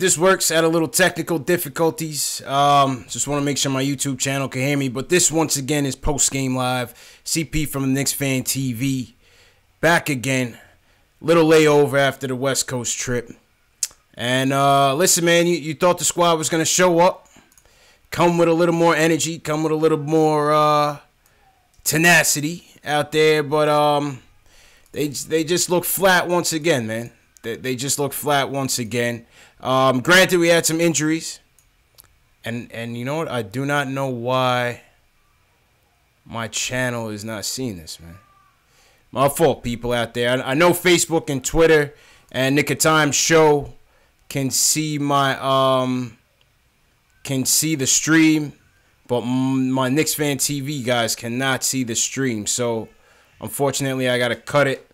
this works. Had a little technical difficulties. Just want to make sure my YouTube channel can hear me. But this, once again, is post-game live. CP from the Knicks Fan TV. Back again. Little layover after the West Coast trip. And listen, man, you thought the squad was going to show up. Come with a little more energy. Come with a little more tenacity out there. But they just look flat once again, man. They just look flat once again. Granted, we had some injuries. And you know what? I do not know why my channel is not seeing this, man. My fault, people out there. I know Facebook and Twitter and Nick of Time Show can see my can see the stream, but my Knicks Fan TV guys cannot see the stream. So unfortunately, I gotta cut it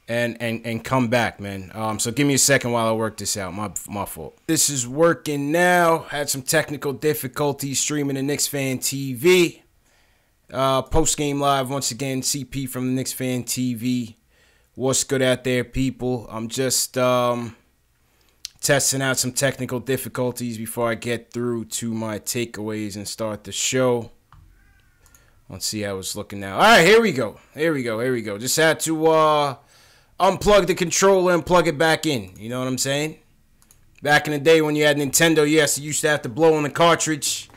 and come back, man. So give me a second while I work this out. My fault. This is working now. Had some technical difficulties streaming the Knicks Fan TV. Post game live once again. CP from the Knicks Fan TV. What's good out there, people? I'm just testing out some technical difficulties before I get through to my takeaways and start the show. Let's see how it's looking now. All right, here we go. Here we go. Just had to unplug the controller and plug it back in. You know what I'm saying? Back in the day when you had Nintendo, yes, you used to have to blow in the cartridge,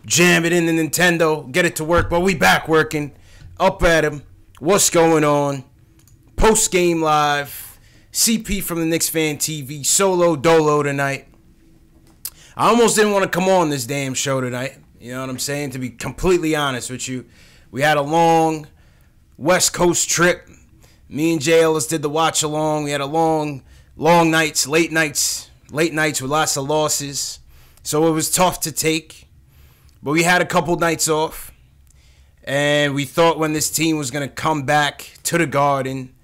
jam it in the Nintendo, get it to work. But we back working. Up at him. What's going on? Post game live. CP from the Knicks Fan TV. Solo dolo tonight. I almost didn't want to come on this damn show tonight. You know what I'm saying? To be completely honest with you, we had a long West Coast trip. Me and Jay Ellis did the watch along. We had a long nights, late nights with lots of losses. So it was tough to take. But we had a couple nights off. And we thought when this team was going to come back to the Garden,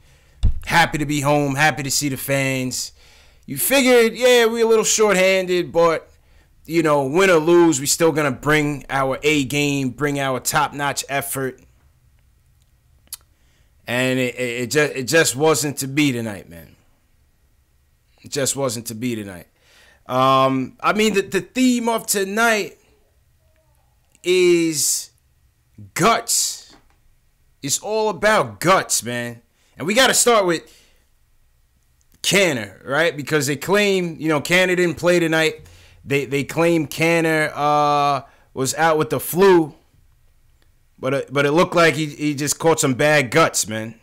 happy to be home, happy to see the fans. You figured, yeah, we're a little shorthanded, but, you know, win or lose, we still going to bring our A game, bring our top-notch effort. And it just wasn't to be tonight, man. It just wasn't to be tonight. I mean, the theme of tonight is guts. It's all about guts, man. And we got to start with Canner, right? Because they claim, you know, Canner didn't play tonight. They claim Canner was out with the flu. But it looked like he just caught some bad guts, man.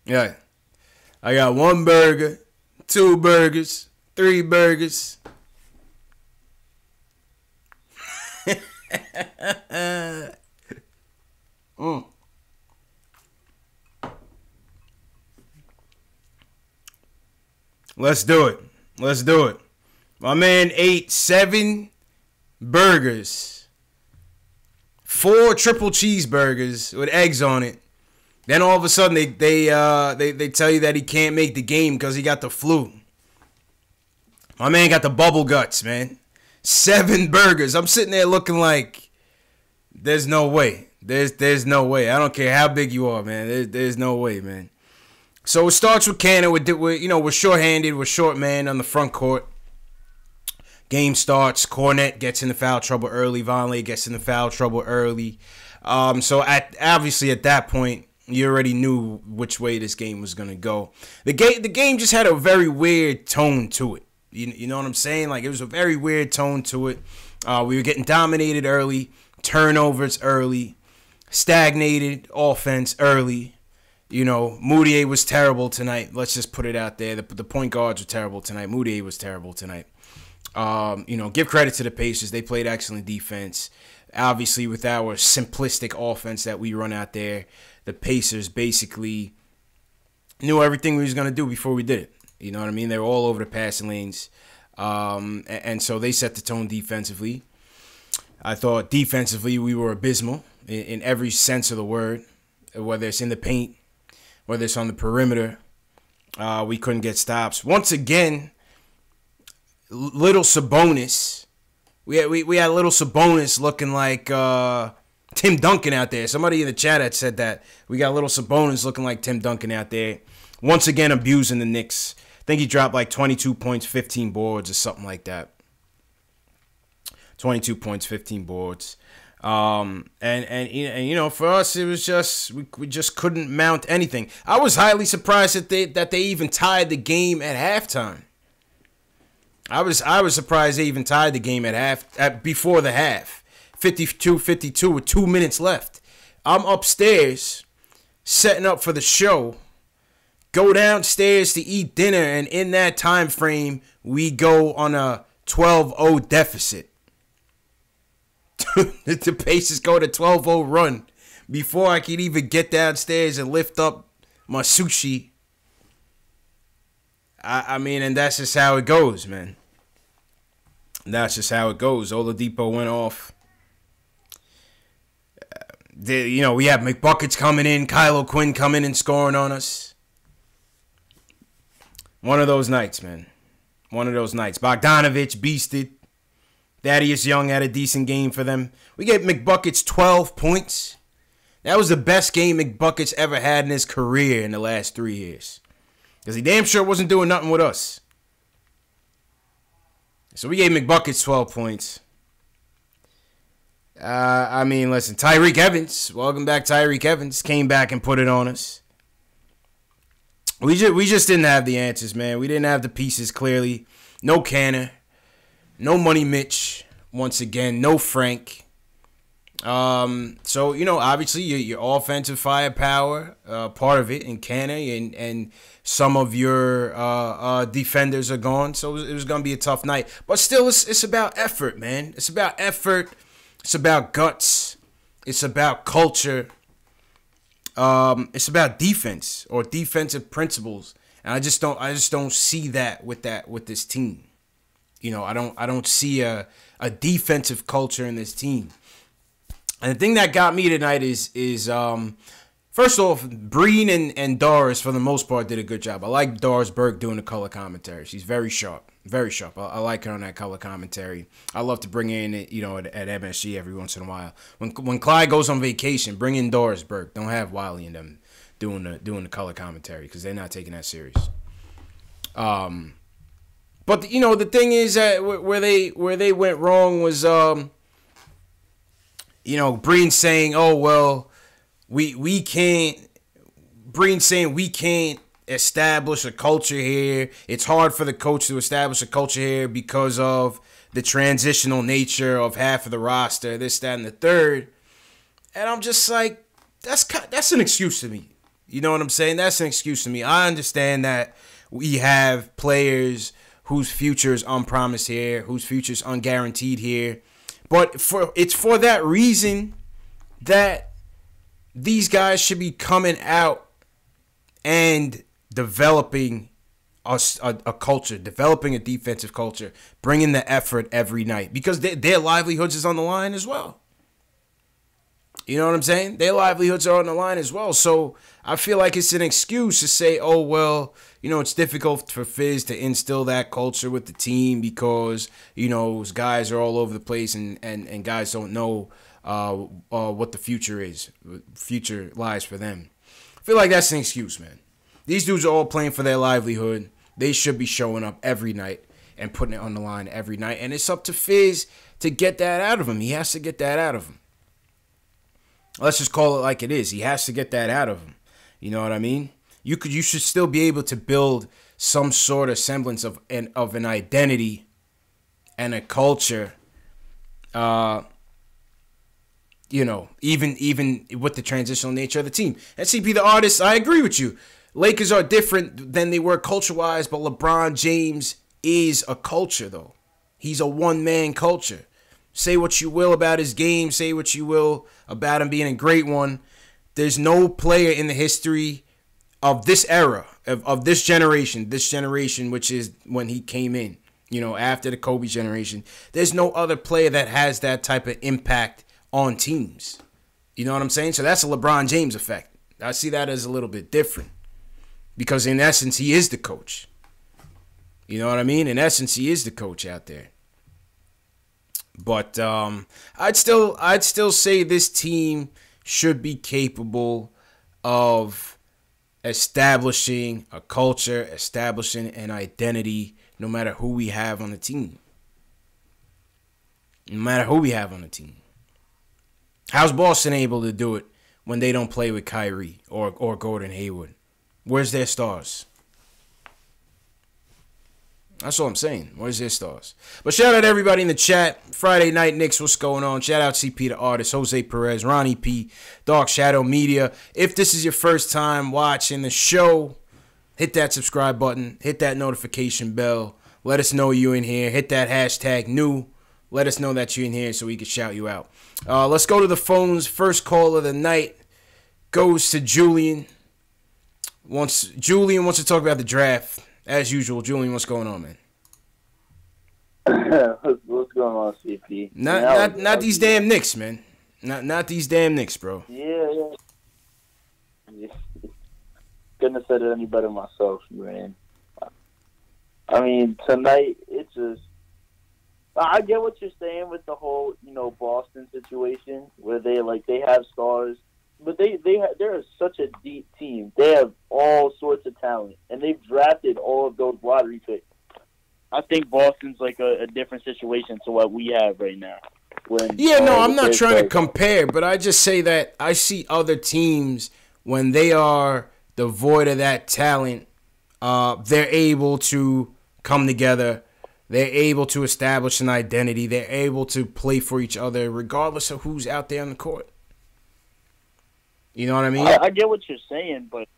Yeah. I got 1 burger, 2 burgers, 3 burgers. Let's do it. Let's do it. My man ate 7 burgers, 4 triple cheeseburgers with eggs on it. Then all of a sudden they tell you that he can't make the game because he got the flu. My man got the bubble guts, man. 7 burgers. I'm sitting there looking like there's no way. There's no way. I don't care how big you are, man. There's no way, man. So it starts with Cannon. We're shorthanded. We're short man on the front court. Game starts. Cornette gets into foul trouble early. Vonleh gets into foul trouble early. So obviously at that point, you already knew which way this game was gonna go. The game just had a very weird tone to it. You know what I'm saying? Like, it was a very weird tone to it. We were getting dominated early, turnovers early, stagnated offense early. You know, Moutier was terrible tonight. Let's just put it out there. The point guards were terrible tonight. Moutier was terrible tonight. You know, give credit to the Pacers. They played excellent defense. Obviously, with our simplistic offense that we run out there, the Pacers basically knew everything we was going to do before we did it. You know what I mean? They were all over the passing lanes. And so they set the tone defensively. I thought defensively we were abysmal in every sense of the word, whether it's in the paint, whether it's on the perimeter. We couldn't get stops. Once again, little Sabonis. We had little Sabonis looking like Tim Duncan out there. Somebody in the chat had said that. We got little Sabonis looking like Tim Duncan out there. once again abusing the Knicks. I think he dropped like 22 points, 15 boards or something like that. 22 points, 15 boards. And you know, for us, it was just we just couldn't mount anything. I was highly surprised that they even tied the game at halftime. I was surprised they even tied the game before the half. 52-52 with 2 minutes left. I'm upstairs setting up for the show. Go downstairs to eat dinner, and in that time frame, we go on a 12-0 deficit. The Pacers go to 12-0 run before I can even get downstairs and lift up my sushi. I mean, and that's just how it goes, man. That's just how it goes. Oladipo went off. You know, we have McBuckets coming in, Kylo Quinn coming and scoring on us. One of those nights, man. One of those nights. Bogdanovich beasted. Thaddeus Young had a decent game for them. We gave McBuckets 12 points. That was the best game McBuckets ever had in his career in the last 3 years. Because he damn sure wasn't doing nothing with us. So we gave McBuckets 12 points. I mean, listen, Tyreek Evans, welcome back Tyreek Evans, came back and put it on us. We just didn't have the answers, man. We didn't have the pieces, clearly. No Canner. No Money Mitch, once again. No Frank. So, you know, obviously your offensive firepower, part of it, and Canner and some of your defenders are gone. So it was going to be a tough night. But still, it's about effort, man. It's about effort. It's about guts. It's about culture. It's about defense or defensive principles. And I just don't see that with this team. You know, I don't see a defensive culture in this team. And the thing that got me tonight is first off, Breen and Doris, for the most part, did a good job. I like Doris Burke doing the color commentary. She's very sharp. Very sharp. I like her on that color commentary. I love to bring in, you know, at MSG every once in a while. When Clyde goes on vacation, bring in Doris Burke. Don't have Wiley and them doing the color commentary because they're not taking that serious. But you know, the thing is that where they went wrong was you know, Breen saying, "Oh well, we can't." Breen saying we can't establish a culture here. It's hard for the coach to establish a culture here because of the transitional nature of half of the roster, this, that, and the third. And I'm just like, that's an excuse to me. You know what I'm saying? That's an excuse to me. I understand that we have players whose future is unpromised here, whose future is unguaranteed here. But it's for that reason that these guys should be coming out and developing a culture, developing a defensive culture, bringing the effort every night because their livelihoods is on the line as well. You know what I'm saying? Their livelihoods are on the line as well. So I feel like it's an excuse to say, oh, well, you know, it's difficult for Fizz to instill that culture with the team because, you know, guys are all over the place and guys don't know what the future is. Future lies for them. I feel like that's an excuse, man. These dudes are all playing for their livelihood. They should be showing up every night and putting it on the line every night. And it's up to Fizz to get that out of him. He has to get that out of him. Let's just call it like it is. He has to get that out of him. You know what I mean? You should still be able to build some sort of semblance of an identity and a culture. You know, even with the transitional nature of the team. And CP the artist, I agree with you. Lakers are different than they were culture-wise, but LeBron James is a culture, though. He's a one-man culture. Say what you will about his game. Say what you will about him being a great one. There's no player in the history of this era, of this generation, which is when he came in, you know, after the Kobe generation. There's no other player that has that type of impact on teams. You know what I'm saying? So that's a LeBron James effect. I see that as a little bit different because in essence, he is the coach. You know what I mean? In essence, he is the coach out there. But I'd still say this team should be capable of establishing a culture, establishing an identity, no matter who we have on the team. No matter who we have on the team. How's Boston able to do it when they don't play with Kyrie or Gordon Hayward? Where's their stars? That's all I'm saying. Where's their stars? But shout out to everybody in the chat. Friday Night Knicks, what's going on? Shout out CP the artist, Jose Perez, Ronnie P, Dark Shadow Media. If this is your first time watching the show, hit that subscribe button. Hit that notification bell. Let us know you're in here. Hit that hashtag new. Let us know that you're in here so we can shout you out. Let's go to the phones. First call of the night goes to Julian. Julian wants to talk about the draft. As usual, Julian, what's going on, man? What's going on, CP? Not these damn Knicks, man. Not these damn Knicks, bro. Yeah. Couldn't have said it any better myself, man. I mean, tonight, it's just... I get what you're saying with the whole, Boston situation, where they have stars, but they're such a deep team. They have all sorts of talent, and they've drafted all of those lottery picks. I think Boston's like a different situation to what we have right now. I'm not trying to compare, but I just say that I see other teams when they are devoid of that talent, they're able to come together. They're able to establish an identity. They're able to play for each other regardless of who's out there on the court. You know what I mean? I get what you're saying, but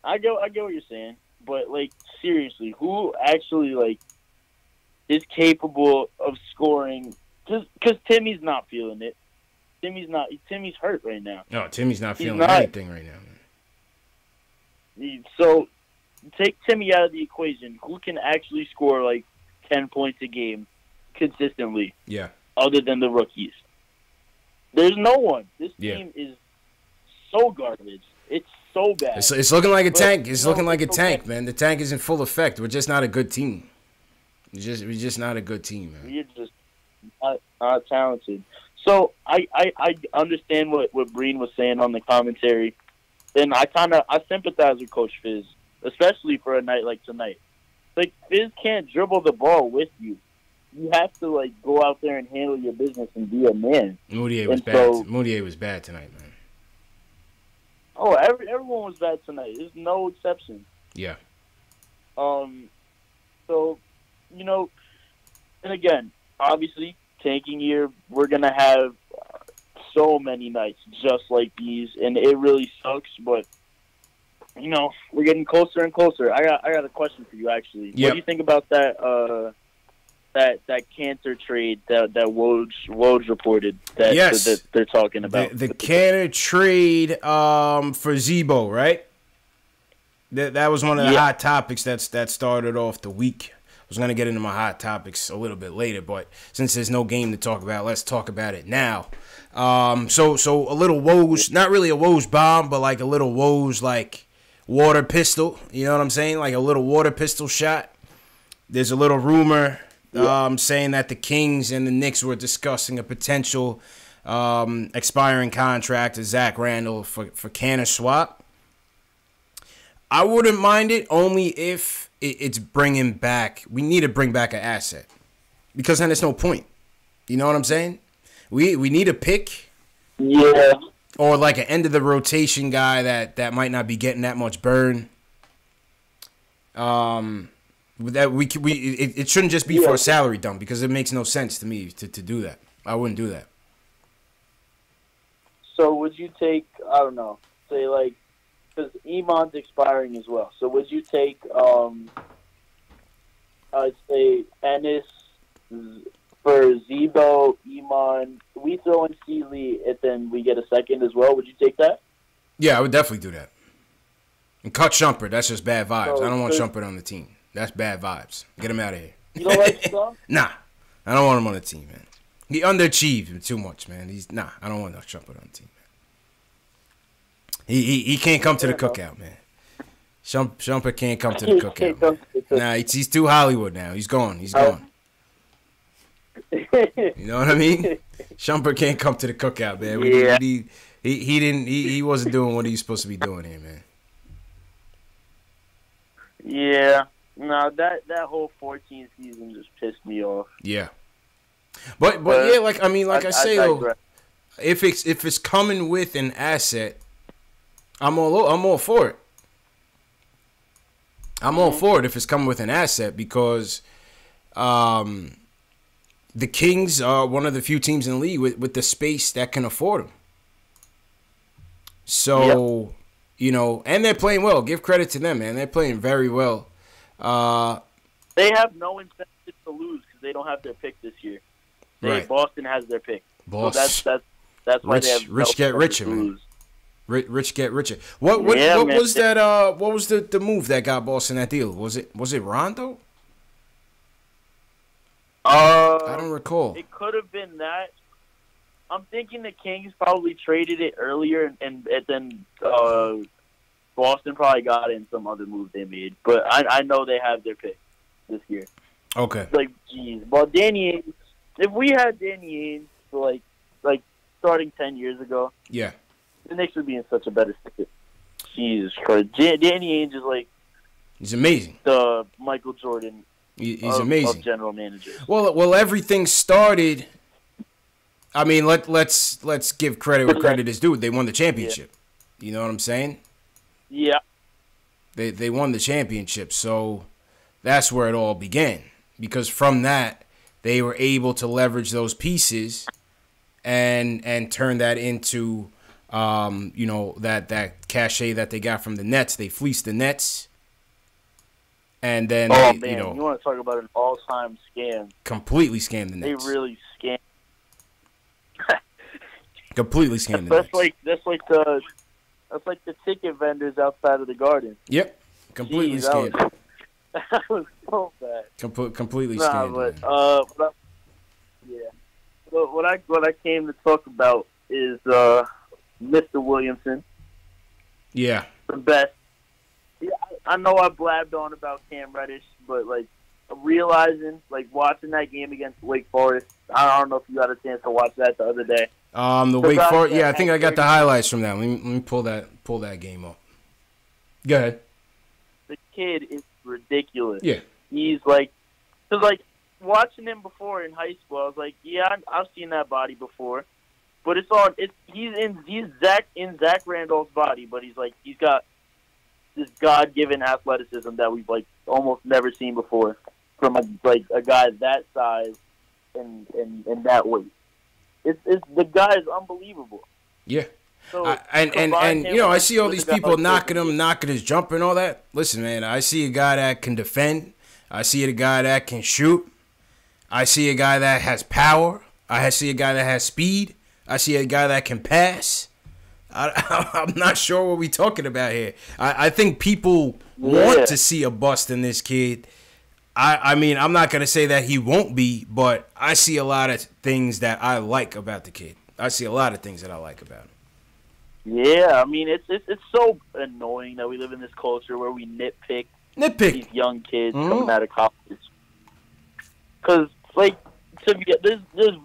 I get what you're saying. But, seriously, who actually, is capable of scoring? Because Timmy's not feeling it. Timmy's hurt right now. No, Timmy's not feeling anything right now, man. So, take Timmy out of the equation. Who can actually score, 10 points a game consistently? Yeah. Other than the rookies. There's no one. This team is so garbage. It's so bad. It's looking like a tank. It's looking like a tank, man. The tank is in full effect. We're just not a good team. We're just not a good team, man. We're just not talented. So I understand what Breen was saying on the commentary. And I sympathize with Coach Fizz, especially for a night like tonight. Fizz can't dribble the ball with you. You have to, go out there and handle your business and be a man. Moutier was bad. Moutier was bad tonight, man. Oh, everyone was bad tonight. There's no exception. Yeah. So, and again, obviously, tanking year, we're going to have so many nights just like these, and it really sucks, but we're getting closer and closer. I got a question for you, actually. Yep. What do you think about that Cantor trade that Woj reported that they're talking about? The Cantor trade for Zebo, right? That was one of the hot topics that started off the week. I was going to get into my hot topics a little bit later, but since there's no game to talk about, let's talk about it now. So a little Woj, not really a Woj bomb, but a little Woj water pistol, you know what I'm saying? A little water pistol shot. There's a little rumor saying that the Kings and the Knicks were discussing a potential expiring contract of Zach Randall for Cantor swap. I wouldn't mind it only if it's bringing back. We need to bring back an asset because then there's no point. You know what I'm saying? We need a pick. Yeah. Or an end of the rotation guy that might not be getting that much burn. It shouldn't just be for a salary dump because it makes no sense to me to do that. I wouldn't do that. So would you take, I don't know, say because Iman's expiring as well. So would you take, I'd say Ennis for Zebo, Iman, we throw in Sealy, and then we get a second as well. Would you take that? Yeah, I would definitely do that. And cut Shumpert. That's just bad vibes. I don't want Shumpert on the team. That's bad vibes. Get him out of here. You don't like Shumpert? Nah. I don't want him on the team, man. He underachieved too much, man. I don't want no Shumpert on the team, man. He can't come to the cookout, man. Shumpert can't come to the cookout. Nah, he's too Hollywood now. He's gone. He's gone. You know what I mean? Shumpert can't come to the cookout, man. He wasn't doing what he was supposed to be doing here, man. Yeah. No, that whole 14 season just pissed me off. Yeah. But yeah, like I say though, if it's coming with an asset, I'm all for it. I'm all for it if it's coming with an asset because the Kings are one of the few teams in the league with the space that can afford them. So, and they're playing well. Give credit to them, man. They're playing very well. They have no incentive to lose because they don't have their pick this year. Right. Boston has their pick. So that's why they have rich get richer, man. Rich get richer. What man. was that? What was the move that got Boston that deal? Was it Rondo? I don't recall. It could have been that. I'm thinking the Kings probably traded it earlier, and then Boston probably got in some other move they made. But I know they have their pick this year. Okay. Like, geez. Well, Danny Ainge, if we had Danny Ainge for like starting 10 years ago, yeah, the Knicks would be in such a better state. Jesus Christ. Danny Ainge is like... He's amazing. The Michael Jordan He's amazing. Of general managers. Well, everything started... I mean, let's give credit where credit is due. They won the championship. Yeah. You know what I'm saying? Yeah. They won the championship, so that's where it all began. Because from that, they were able to leverage those pieces and turn that into that cachet that they got from the Nets. They fleeced the Nets. And then you want to talk about an all-time scam? Completely scammed the Nets. They really scammed. Completely scammed the Nets. That's like the ticket vendors outside of the Garden. Yep, completely scammed. That was so bad. Completely scammed. So what I came to talk about is Mr. Williamson. Yeah. The best. Yeah, I know I blabbed on about Cam Reddish, but realizing, watching that game against Wake Forest, I don't know if you got a chance to watch that the other day. The Wake Forest, yeah, I think I got the highlights from that. Let me pull that game up. Go ahead. The kid is ridiculous. Yeah. He's watching him before in high school, I was like, yeah, I've seen that body before, but he's Zach Randolph's body, but he's got this God-given athleticism that we've almost never seen before from a guy that size and that weight. It's the guy is unbelievable. Yeah. So, I see all these people knocking his jumper and all that. Listen, man, I see a guy that can defend. I see a guy that can shoot. I see a guy that has power. I see a guy that has speed. I see a guy that can pass. I'm not sure what we're talking about here. I think people want to see a bust in this kid. I mean, I'm not going to say that he won't be, but I see a lot of things that I like about the kid. I see a lot of things that I like about him. Yeah, I mean, it's so annoying that we live in this culture where we nitpick these young kids coming out of college. Because, there's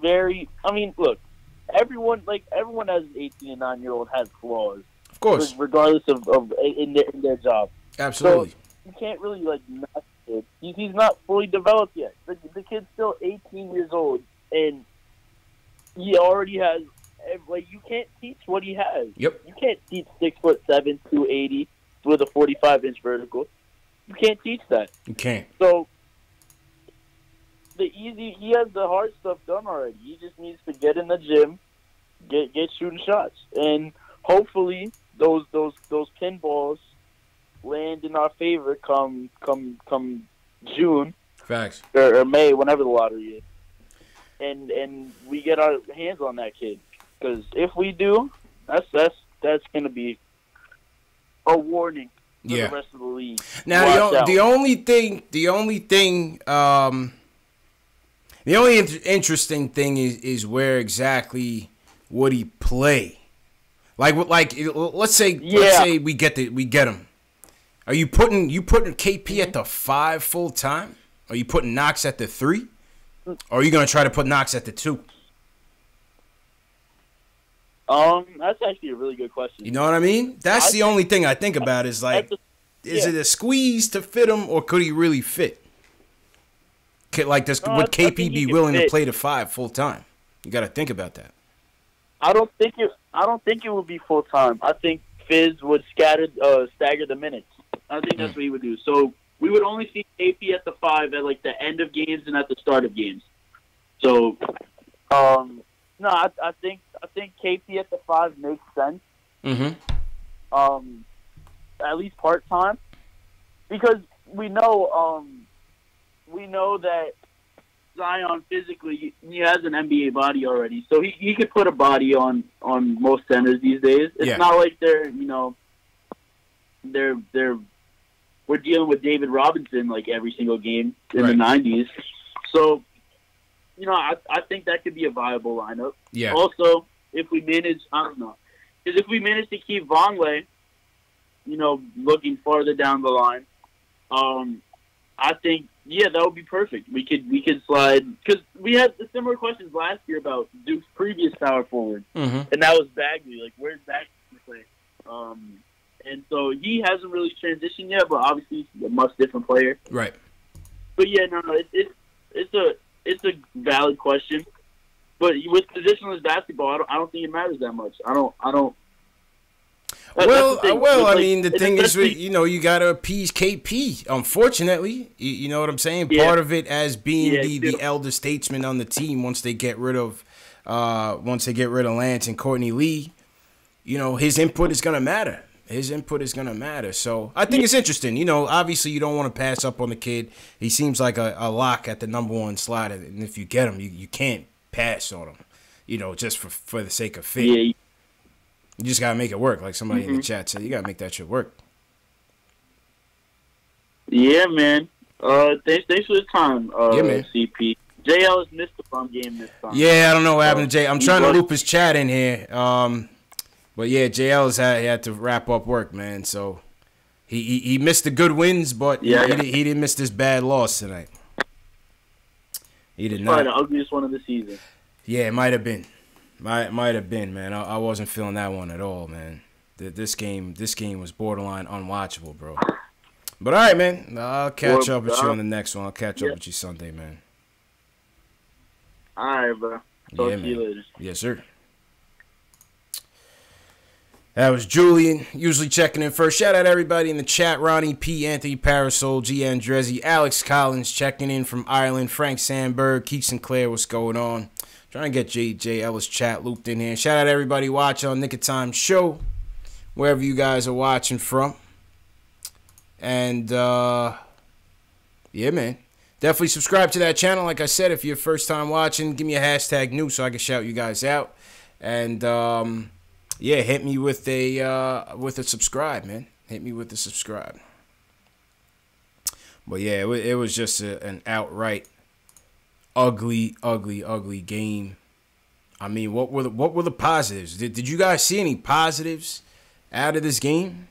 very... I mean, look, everyone as an 18 and 9-year-old has flaws. Of course. Regardless of in their job. Absolutely. So you can't really, knock it. He's not fully developed yet. The kid's still 18 years old, and he already has... you can't teach what he has. Yep. You can't teach 6'7", 280 with a 45-inch vertical. You can't teach that. You can't. So he has the hard stuff done already. He just needs to get in the gym, get shooting shots, and hopefully those pinballs land in our favor come June. Facts. Or May, whenever the lottery is, and we get our hands on that kid. Because if we do, that's going to be a warning for the rest of the league. Now, the only interesting thing is where exactly would he play? Let's say we get him. Are you putting KP at the 5 full time? Are you putting Knox at the 3? Or are you going to try to put Knox at the 2? That's actually a really good question. You know what I mean? That's the only thing I think about is is it a squeeze to fit him, or could he really fit? Like this, would KP be willing to play the 5 full time? You got to think about that. I don't think it would be full time. I think Fizz would stagger the minutes. I think that's what he would do. So we would only see KP at the 5 at like the end of games and at the start of games. So, no, I think KP at the 5 makes sense. At least part time, because we know that Zion physically he has an NBA body already, so he could put a body on most centers these days. It's not like we're dealing with David Robinson like every single game in the 90s. So, I think that could be a viable lineup. Yeah. Also, if we manage, I don't know, because if we manage to keep Vonleh, looking farther down the line, I think that would be perfect. We could slide, because we had the similar questions last year about Duke's previous power forward, and that was Bagley. Like, where's Bagley play? And so he hasn't really transitioned yet, but obviously he's a much different player. Right. But yeah, no, it's a valid question. But with positionless basketball, I don't think it matters that much. I don't. Well, I mean, the thing is, you got to appease KP, unfortunately. You know what I'm saying? Part of it as being the elder statesman on the team once they get rid of Lance and Courtney Lee, his input is going to matter. So I think it's interesting. Obviously you don't want to pass up on the kid. He seems like a lock at the number 1 slot. And if you get him, you can't pass on him, just for the sake of fit. Yeah. You just got to make it work. Like somebody in the chat said, you got to make that shit work. Yeah, man. Thanks for the time, man. CP. JL has missed the fun game this time. Yeah, I don't know what happened to Jay. I'm trying to loop his chat in here. But yeah, JL had to wrap up work, man. So he missed the good wins, but he didn't miss this bad loss tonight. He did not. Probably the ugliest one of the season. Yeah, it might have been. Might have been, man. I wasn't feeling that one at all, man. This game was borderline unwatchable, bro. But all right, man. I'll catch up with you on the next one. I'll catch up with you Sunday, man. All right, bro. Talk to you later. Yes, sir. That was Julian, usually checking in first. Shout out everybody in the chat. Ronnie P, Anthony Parasol, G. Andrezzi, Alex Collins checking in from Ireland, Frank Sandberg, Keith Sinclair, what's going on? Trying to get J. Ellis chat looped in here. Shout out everybody watching on Nick of Time Show, wherever you guys are watching from. And, yeah, man. Definitely subscribe to that channel. Like I said, if you're first time watching, give me a hashtag new so I can shout you guys out. And, yeah, hit me with a subscribe, man. Hit me with a subscribe. But yeah, it was just an outright ugly game. I mean, what were the positives? Did you guys see any positives out of this game?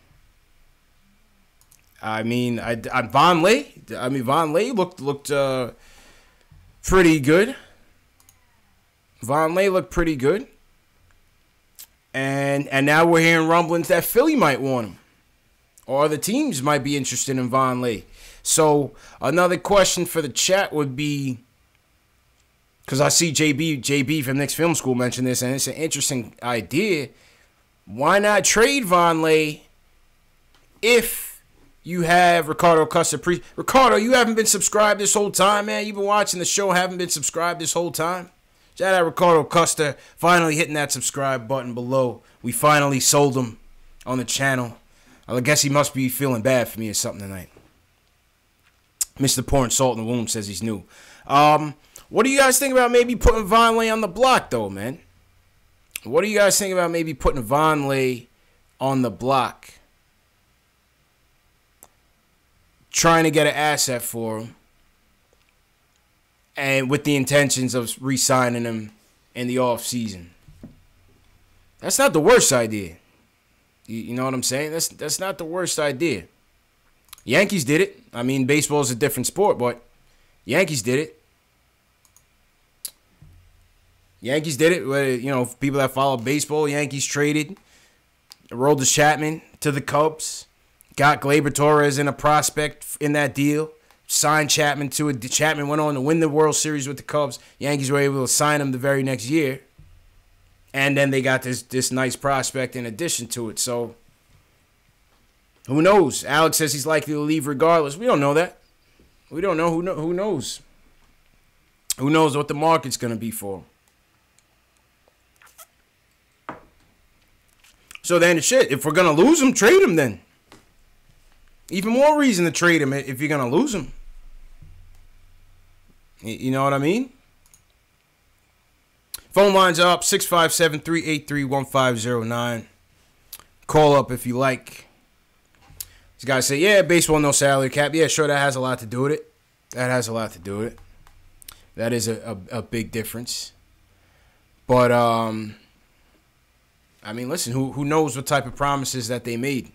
I mean, Vonleh looked pretty good. Vonleh looked pretty good. And now we're hearing rumblings that Philly might want him. Or other teams might be interested in Vonleh. So another question for the chat would be, because I see JB from Knicks Film School mention this, and it's an interesting idea. Why not trade Vonleh if you have Ricardo Custer? Ricardo, you haven't been subscribed this whole time, man. You've been watching the show, haven't been subscribed this whole time. Shout out Ricardo Custer, finally hitting that subscribe button below. We finally sold him on the channel. I guess he must be feeling bad for me or something tonight. Mr. Pouring Salt in the Wound says he's new. What do you guys think about maybe putting Vonleh on the block, though, man? What do you guys think about maybe putting Vonleh on the block? Trying to get an asset for him. And with the intentions of re-signing him in the offseason. That's not the worst idea. You know what I'm saying? That's not the worst idea. Yankees did it. I mean, baseball is a different sport, but Yankees did it. Yankees did it. You know, people that follow baseball, Yankees traded Aroldis Chapman to the Cubs. Got Gleyber Torres in a prospect in that deal. Signed Chapman to it. Chapman went on to win the World Series with the Cubs. Yankees were able to sign him the very next year. And then they got this nice prospect in addition to it. So, who knows? Alex says he's likely to leave regardless. We don't know that. We don't know. Who knows? Who knows what the market's going to be for him? So then, shit, if we're going to lose him, trade him then. Even more reason to trade him if you're going to lose him. You know what I mean? Phone lines are up, 657-383-1509. Call up if you like. These guys say, yeah, baseball, no salary cap. Yeah, sure, that has a lot to do with it. That has a lot to do with it. That is a big difference. But, I mean, listen, who knows what type of promises that they made?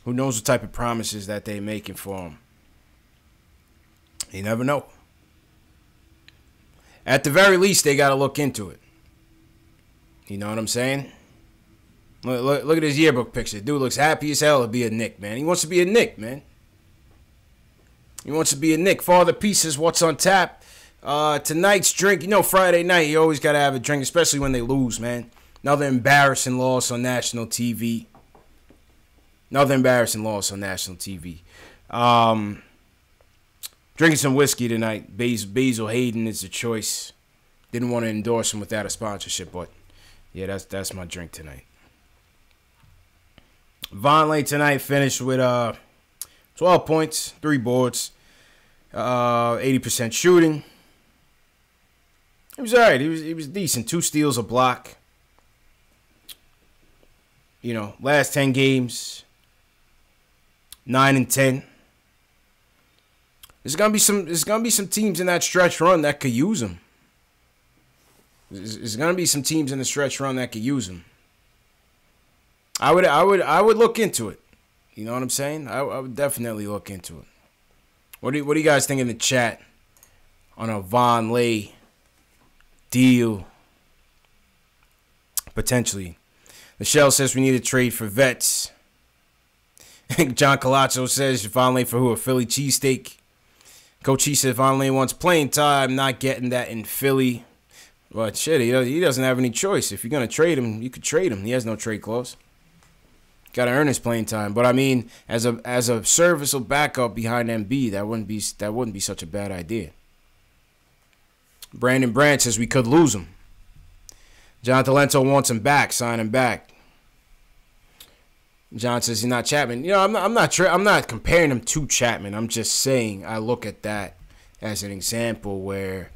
Who knows what type of promises that they're making for him? You never know. At the very least, they got to look into it. You know what I'm saying? Look at his yearbook picture. Dude looks happy as hell to be a Knick, man. He wants to be a Knick, man. He wants to be a Knick. Father Pieces, what's on tap? Tonight's drink, you know, Friday night, you always got to have a drink, especially when they lose, man. Another embarrassing loss on national TV. Drinking some whiskey tonight. Basil Hayden is the choice. Didn't want to endorse him without a sponsorship, but yeah, that's my drink tonight. Vonleh tonight finished with 12 points, 3 boards, 80% shooting. He was all right. He was decent. 2 steals, a block. You know, last 10 games, 9-10. There's gonna be some teams in that stretch run that could use him. There's gonna be some teams in the stretch run that could use him. I would look into it. You know what I'm saying? I would definitely look into it. What do you guys think in the chat on a Vonleh deal potentially? Michelle says we need to trade for vets. John Colazzo says Vonleh for who? A Philly cheesesteak. Coach E said Vonleh wants playing time, not getting that in Philly. But shit, he doesn't have any choice. If you're gonna trade him, you could trade him. He has no trade clause. Got to earn his playing time. But I mean, as a serviceable backup behind MB, that wouldn't be such a bad idea. Brandon Brandt says we could lose him. John Talento wants him back, sign him back. John says he's not Chapman. You know, I'm not comparing him to Chapman. I'm just saying I look at that as an example where,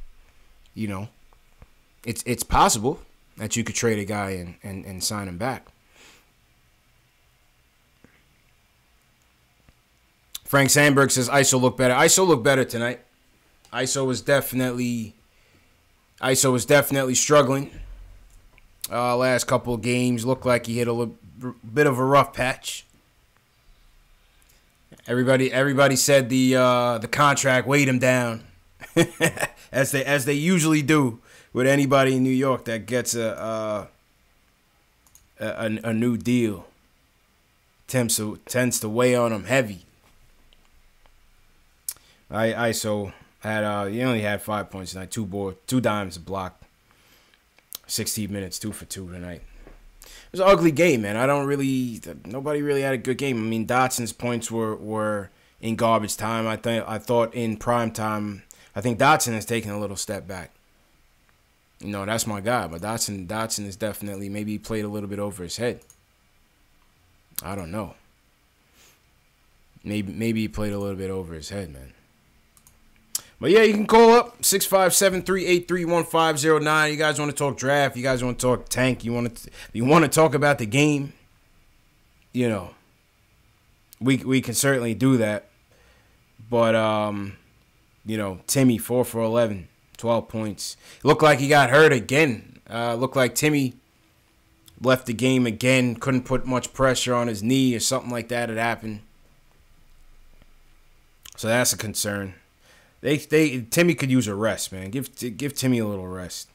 you know, it's possible that you could trade a guy and sign him back. Frank Sandberg says ISO looked better. ISO looked better tonight. ISO was definitely struggling. Last couple of games looked like he hit a bit of a rough patch. Everybody said the contract weighed him down, as they usually do with anybody in New York that gets a new deal. Tends to weigh on him heavy. ISO had he only had 5 points tonight, 2 boards, 2 dimes, a block. 16 minutes, 2 for 2 tonight. It was an ugly game, man. Nobody really had a good game. I mean, Dotson's points were in garbage time. I thought in prime time, I think Dotson has taken a little step back. You know, that's my guy, but Dotson is definitely, maybe he played a little bit over his head. I don't know. Maybe he played a little bit over his head, man. But yeah, you can call up 657-383-1509. You guys want to talk draft? You guys want to talk tank? You want to talk about the game? You know, we can certainly do that. But you know, Timmy 4 for 11, 12 points. Looked like he got hurt again. Looked like Timmy left the game again. Couldn't put much pressure on his knee or something like that had happened. So that's a concern. Timmy could use a rest, man. Give Timmy a little rest.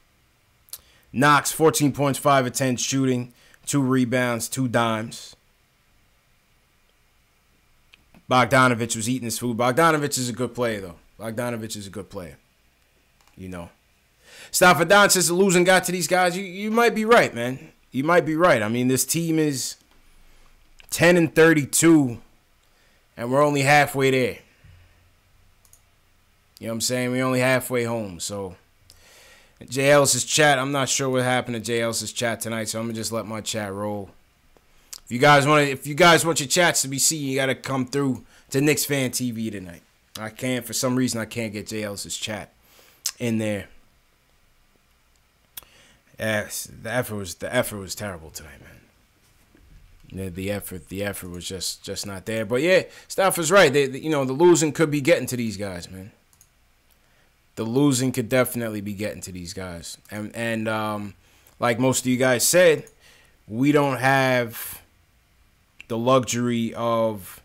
Knox, 14 points, 5 of 10 shooting, 2 rebounds, 2 dimes. Bogdanovich was eating his food. Bogdanovich is a good player, though. Bogdanovich is a good player. You know. Staffordon says the losing got to these guys. You might be right, man. You might be right. I mean, this team is 10-32, and we're only halfway there. You know what I'm saying? We're only halfway home. So, Jay Ellis's chat, I'm not sure what happened to Jay Ellis's chat tonight, so I'm going to just let my chat roll. If you guys want your chats to be seen, you got to come through to Knicks Fan TV tonight. For some reason, I can't get Jay Ellis's chat in there. Yes, the effort was terrible tonight, man. The effort was just not there. But yeah, Stafford's right. The losing could be getting to these guys, man. The losing could definitely be getting to these guys. And like most of you guys said, we don't have the luxury of,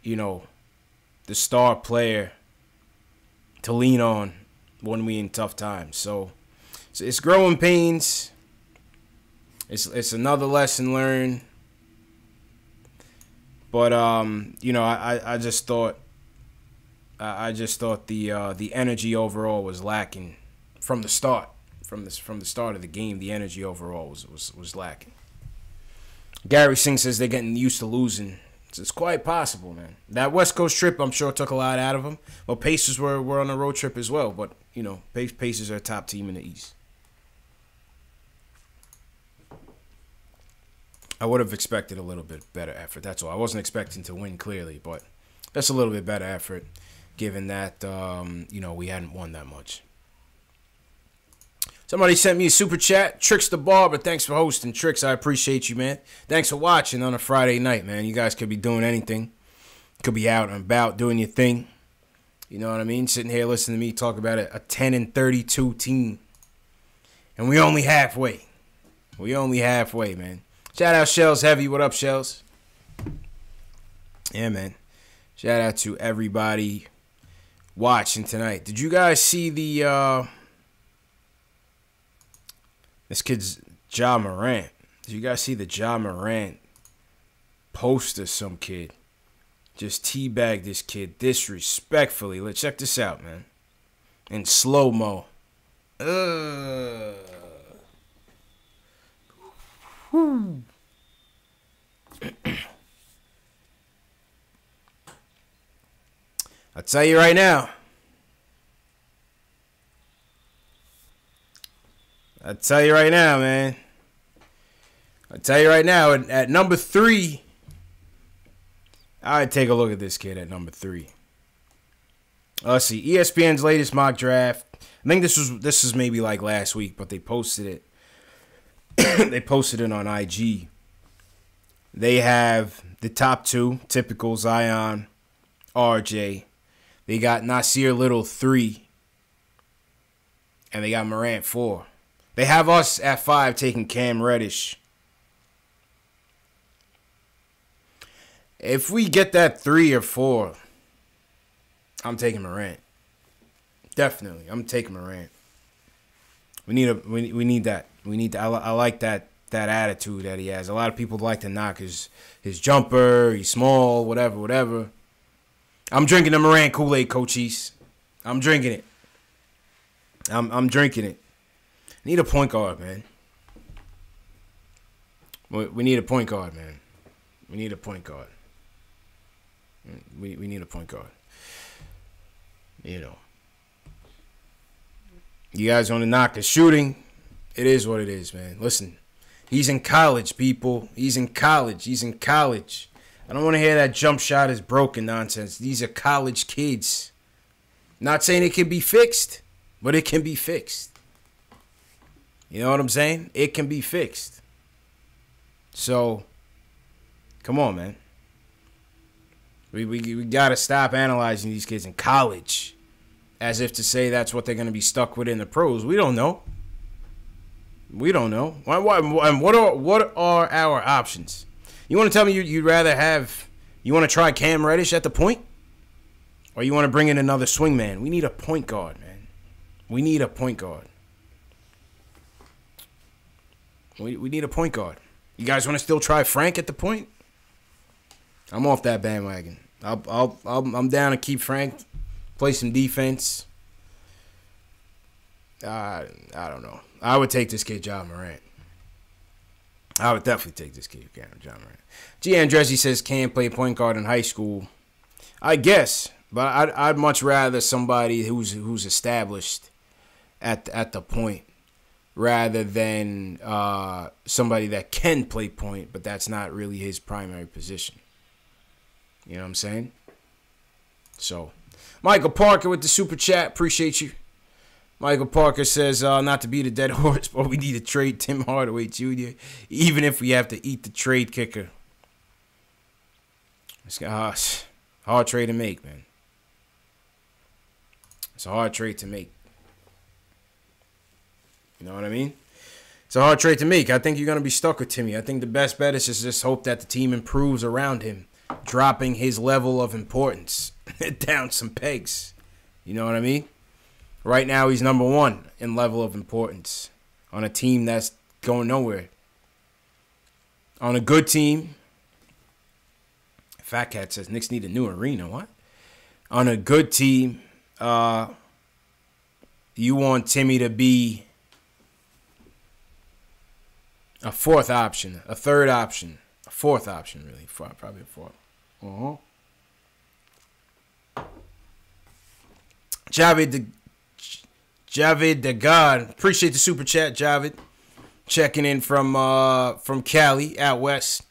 the star player to lean on when we in tough times. So it's growing pains. It's another lesson learned. But I just thought the energy overall was lacking from the start. From the start of the game, the energy overall was lacking. Gary Singh says they're getting used to losing. It's quite possible, man. That West Coast trip, I'm sure, took a lot out of them. Well, Pacers were on a road trip as well, but Pacers are a top team in the East. I would have expected a little bit better effort. That's all. I wasn't expecting to win clearly, but that's a little bit better effort, given that we hadn't won that much. Somebody sent me a super chat. Tricks the Barber, thanks for hosting. Tricks, I appreciate you, man. Thanks for watching on a Friday night, man. You guys could be doing anything. Could be out and about doing your thing. You know what I mean? Sitting here listening to me talk about a 10-32 team. And we only halfway. We only halfway, man. Shout out Shells Heavy. What up, Shells? Yeah, man. Shout out to everybody watching tonight. Did you guys see the this kid's Ja Morant? Did you guys see the Ja Morant post of some kid? Just teabagged this kid disrespectfully. Let's check this out, man. In slow-mo. Whew. I'll tell you right now. I'll tell you right now, man. I'll tell you right now, at number 3, I'd take a look at this kid at number 3. Let's see. ESPN's latest mock draft. I think this is maybe like last week, but they posted it. They posted it on IG. They have the top 2, typical Zion, RJ. They got Nasir Little 3. And they got Morant 4. They have us at 5 taking Cam Reddish. If we get that 3 or 4, I'm taking Morant. Definitely, I'm taking Morant. We need that. I like that attitude that he has. A lot of people like to knock his jumper. He's small, whatever. I'm drinking the Morant Kool-Aid, Coachies. I'm drinking it. I'm drinking it. Need a point guard, man. We need a point guard, man. We need a point guard. We need a point guard. You guys want to knock his shooting. It is what it is, man. Listen, he's in college, people. He's in college. I don't want to hear that jump shot is broken nonsense. These are college kids. Not saying it can be fixed, but it can be fixed. You know what I'm saying? It can be fixed. So, come on, man. We got to stop analyzing these kids in college as if to say that's what they're going to be stuck with in the pros. We don't know. And what are our options? You want to tell me you'd rather you want to try Cam Reddish at the point? Or you want to bring in another swingman? We need a point guard, man. We need a point guard. We need a point guard. You guys want to still try Frank at the point? I'm off that bandwagon. I'm down to keep Frank, play some defense. I don't know. I would take this kid, John Morant. I would definitely take this kid, John Morant. G. Andresi says can't play point guard in high school. I guess, but I'd much rather somebody who's established at the point rather than somebody that can play point, but that's not really his primary position. You know what I'm saying? So, Michael Parker with the super chat. Appreciate you. Michael Parker says, not to beat a dead horse, but we need to trade Tim Hardaway Jr., even if we have to eat the trade kicker. It's hard trade to make, man. It's a hard trade to make. You know what I mean? It's a hard trade to make. I think you're going to be stuck with Timmy. I think the best bet is just hope that the team improves around him, dropping his level of importance down some pegs. You know what I mean? Right now, he's number one in level of importance on a team that's going nowhere. On a good team, Fat Cat says Knicks need a new arena. What? On a good team, you want Timmy to be a fourth option, a third option, a fourth option, really. Probably a fourth. Javid the God, appreciate the super chat, Javid. Checking in from Cali out west.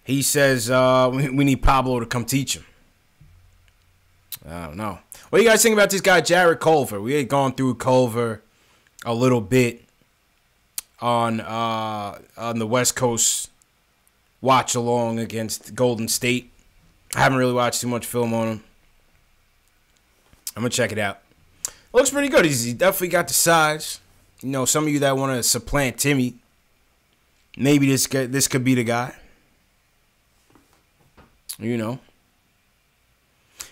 He says we need Pablo to come teach him. I don't know. What do you guys think about this guy, Jarrett Culver? We had gone through Culver a little bit on the West Coast watch along against Golden State. I haven't really watched too much film on him. I'm gonna check it out. Looks pretty good. He's definitely got the size. You know, some of you that want to supplant Timmy, maybe this could be the guy. You know.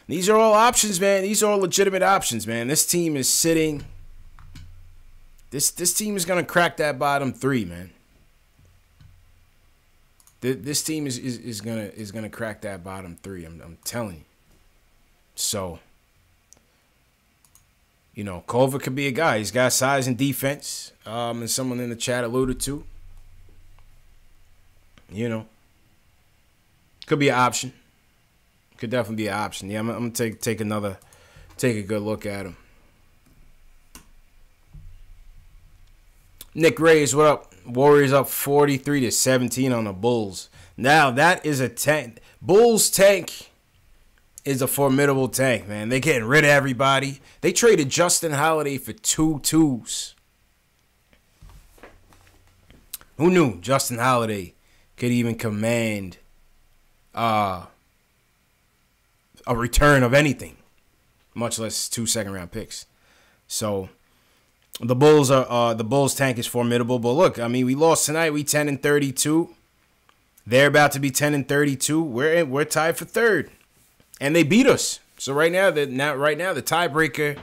These are all options, man. These are all legitimate options, man. This team is sitting. This team is gonna crack that bottom three, man. This team is gonna crack that bottom three. I'm telling you. So, you know, Culver could be a guy. He's got size and defense, and someone in the chat alluded to. You know, could be an option. Could definitely be an option. Yeah, I'm gonna take a good look at him. Nick Reyes, what up? Warriors up 43-17 on the Bulls. Now that is a tank. Bulls tank is a formidable tank, man. They're getting rid of everybody. They traded Justin Holiday for 2 2s. Who knew Justin Holiday could even command a return of anything, much less 2 second-round picks? So the Bulls tank is formidable. But look, I mean, we lost tonight. We 10-32. They're about to be 10-32. We're tied for third. And they beat us. So right now the tiebreaker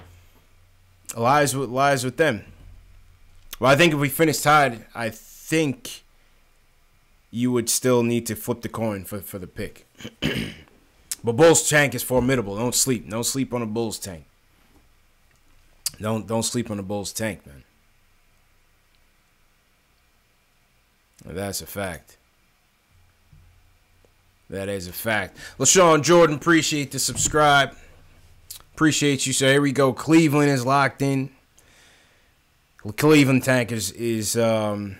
lies with them. Well, I think if we finish tied, I think you would still need to flip the coin for the pick. But Bulls tank is formidable. Don't sleep. Don't sleep on the Bulls tank. Don't sleep on the Bulls tank, man. That's a fact. That is a fact. LaShawn Jordan, appreciate the subscribe. Appreciate you. So here we go. Cleveland is locked in. Cleveland tank is damn,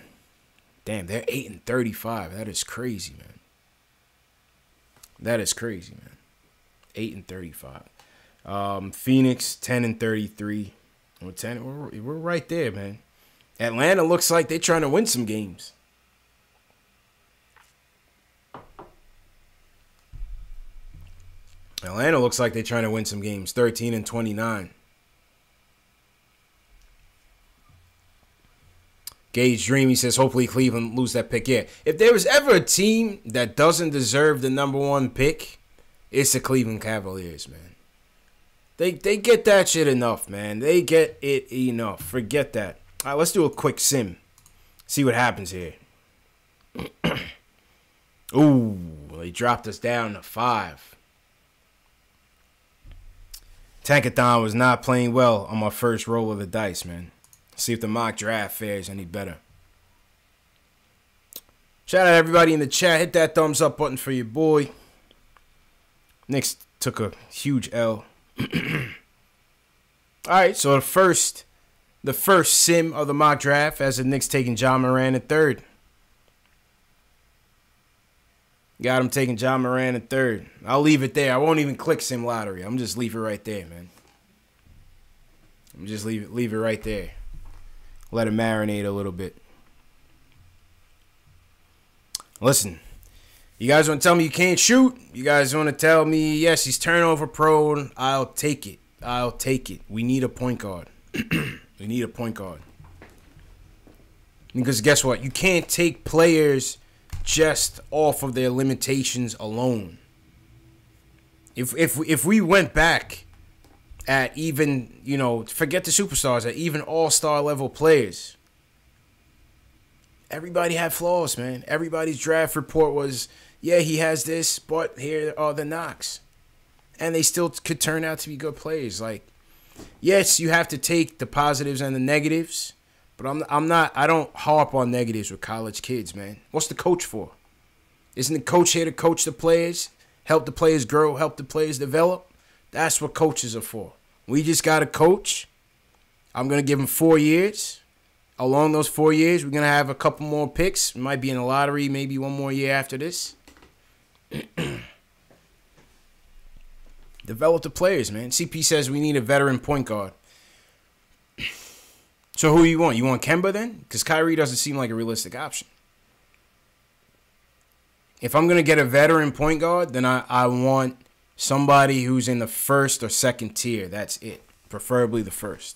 they're 8-35. That is crazy, man. That is crazy, man. 8-35. Phoenix 10-33. We're right there, man. Atlanta looks like they're trying to win some games. Atlanta looks like they're trying to win some games. 13-29. Gage Dreamy says, hopefully Cleveland lose that pick. Yeah, if there was ever a team that doesn't deserve the number 1 pick, it's the Cleveland Cavaliers, man. They get that shit enough, man. They get it enough. Forget that. All right, let's do a quick sim. See what happens here. Ooh, they dropped us down to 5. Tankathon was not playing well on my first roll of the dice, man. See if the mock draft fares any better. Shout out everybody in the chat. Hit that thumbs up button for your boy. Knicks took a huge L. Alright, so the first sim of the mock draft has the Knicks taking John Moran in 3rd. Got him taking John Moran in 3rd. I'll leave it there. I won't even click sim lottery. I'm just leave it right there, man. I'm just leave it right there. Let it marinate a little bit. Listen, you guys want to tell me you can't shoot? You guys want to tell me, yes, he's turnover prone? I'll take it. I'll take it. We need a point guard. We need a point guard. Because guess what? You can't take players just off of their limitations alone. If we went back at even, you know, forget the superstars, at even all-star level players, everybody had flaws, man. Everybody's draft report was, yeah, he has this, but here are the knocks. And they still could turn out to be good players. Like, yes, you have to take the positives and the negatives, but I don't harp on negatives with college kids, man. What's the coach for? Isn't the coach here to coach the players, help the players grow, help the players develop? That's what coaches are for. We just got a coach. I'm going to give him 4 years. Along those 4 years, we're going to have a couple more picks. We might be in the lottery maybe one more year after this. Develop the players, man. CP says we need a veteran point guard. So who you want? You want Kemba then? Because Kyrie doesn't seem like a realistic option. If I'm going to get a veteran point guard, then I want somebody who's in the 1st or 2nd tier. That's it. Preferably the 1st.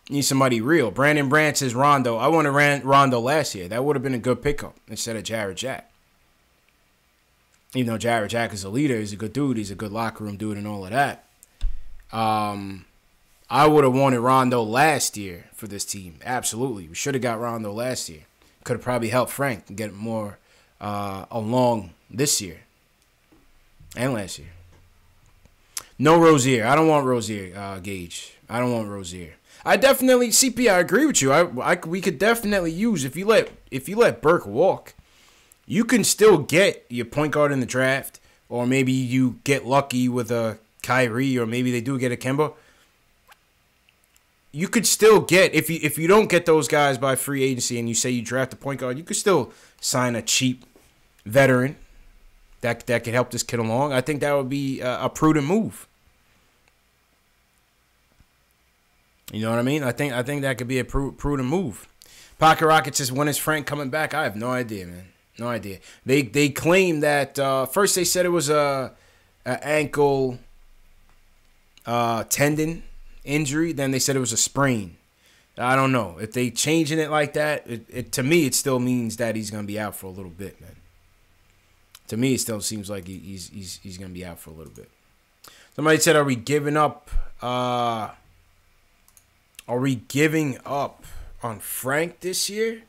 Need somebody real. Brandon Brandt says Rondo. I wanted Rondo last year. That would have been a good pickup instead of Jarrett Jack. Even though Jarrett Jack is a leader, he's a good dude. He's a good locker room dude and all of that. I would have wanted Rondo last year for this team. Absolutely. We should have got Rondo last year. Could have probably helped Frank and get more along this year and last year. No Rozier. I don't want Rozier, Gage. I don't want Rozier. I definitely, CP, I agree with you. We could definitely use, if you let Burke walk, you can still get your point guard in the draft, or maybe you get lucky with a Kyrie, or maybe they do get a Kemba. You could still get, if you don't get those guys by free agency and you say you draft a point guard, you could still sign a cheap veteran that could help this kid along. I think that would be a prudent move. You know what I mean? I think that could be a prudent move. Pocket Rocket says, when is Frank coming back? I have no idea, man. No idea. They claim that first they said it was a ankle tendon injury. Then they said it was a sprain. I don't know. If they changing it like that, it to me it still means that he's gonna be out for a little bit, man. To me, it still seems like he's gonna be out for a little bit. Somebody said, "Are we giving up? Are we giving up on Frank this year?"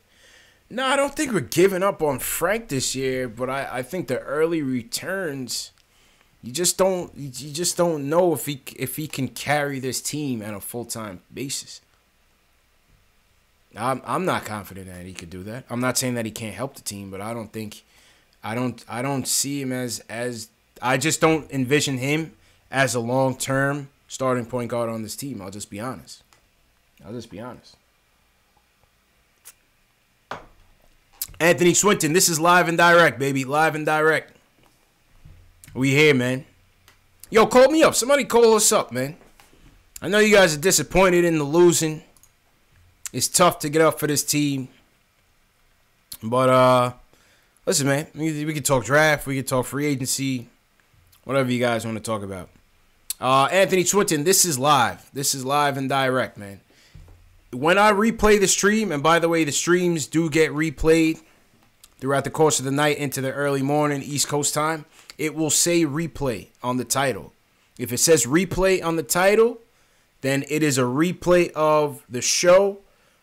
No, I don't think we're giving up on Frank this year, but I think the early returns, you just don't know if he can carry this team on a full-time basis. I'm not confident that he could do that. I'm not saying that he can't help the team, but I don't see him as I just don't envision him as a long-term starting point guard on this team. I'll just be honest. Anthony Swinton, this is live and direct, baby. Live and direct. We here, man. Yo, call me up. Somebody call us up, man. I know you guys are disappointed in the losing. It's tough to get up for this team. But, listen, man. We can talk draft. We can talk free agency. Whatever you guys want to talk about. Anthony Swinton, this is live. This is live and direct, man. When I replay the stream, and by the way, the streams do get replayed throughout the course of the night into the early morning East Coast time, it will say replay on the title. If it says replay on the title, then it is a replay of the show,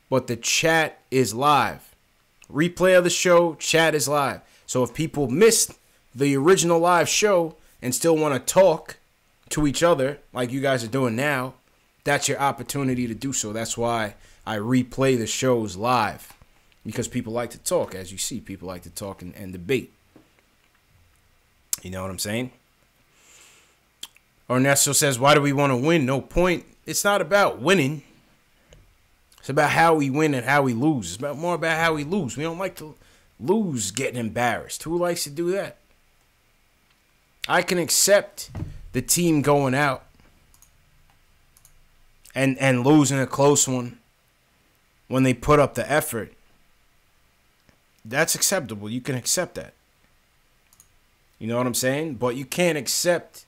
but the chat is live. Replay of the show, chat is live. So if people missed the original live show and still want to talk to each other like you guys are doing now, that's your opportunity to do so. That's why I replay the shows live, because people like to talk. As you see, people like to talk and debate. You know what I'm saying? Ernesto says, why do we want to win? No point. It's not about winning. It's about how we win and how we lose. It's more about how we lose. We don't like to lose getting embarrassed. Who likes to do that? I can accept the team going out and losing a close one when they put up the effort. That's acceptable. You can accept that. You know what I'm saying? But you can't accept,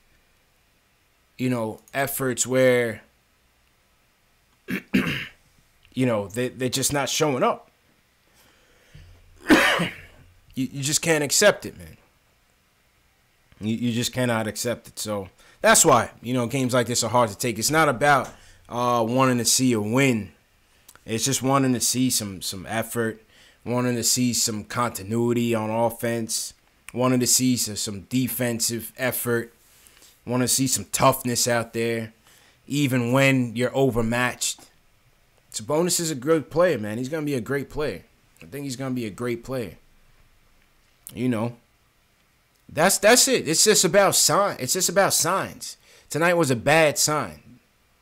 efforts where, they're just not showing up. You just can't accept it, man. You just cannot accept it. So that's why, games like this are hard to take. It's not about wanting to see a win. It's just wanting to see some effort, wanting to see some continuity on offense, wanting to see some defensive effort, wanting to see some toughness out there, even when you're overmatched. Sabonis is a good player, man. He's going to be a great player. I think he's going to be a great player. That's it. It's just about signs. Tonight was a bad sign.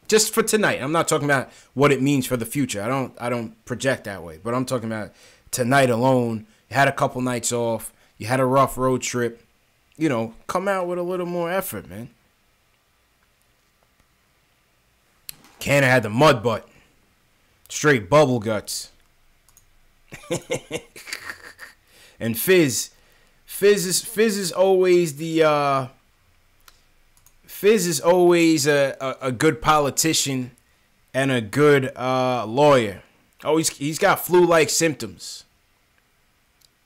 Just for tonight. I'm not talking about what it means for the future. I don't project that way. But I'm talking about tonight alone. You had a couple nights off. You had a rough road trip. Come out with a little more effort, man. Canner had the mud butt. Straight bubble guts. And Fizz is always the Fizz is always a good politician and a good lawyer. Oh, he's got flu-like symptoms.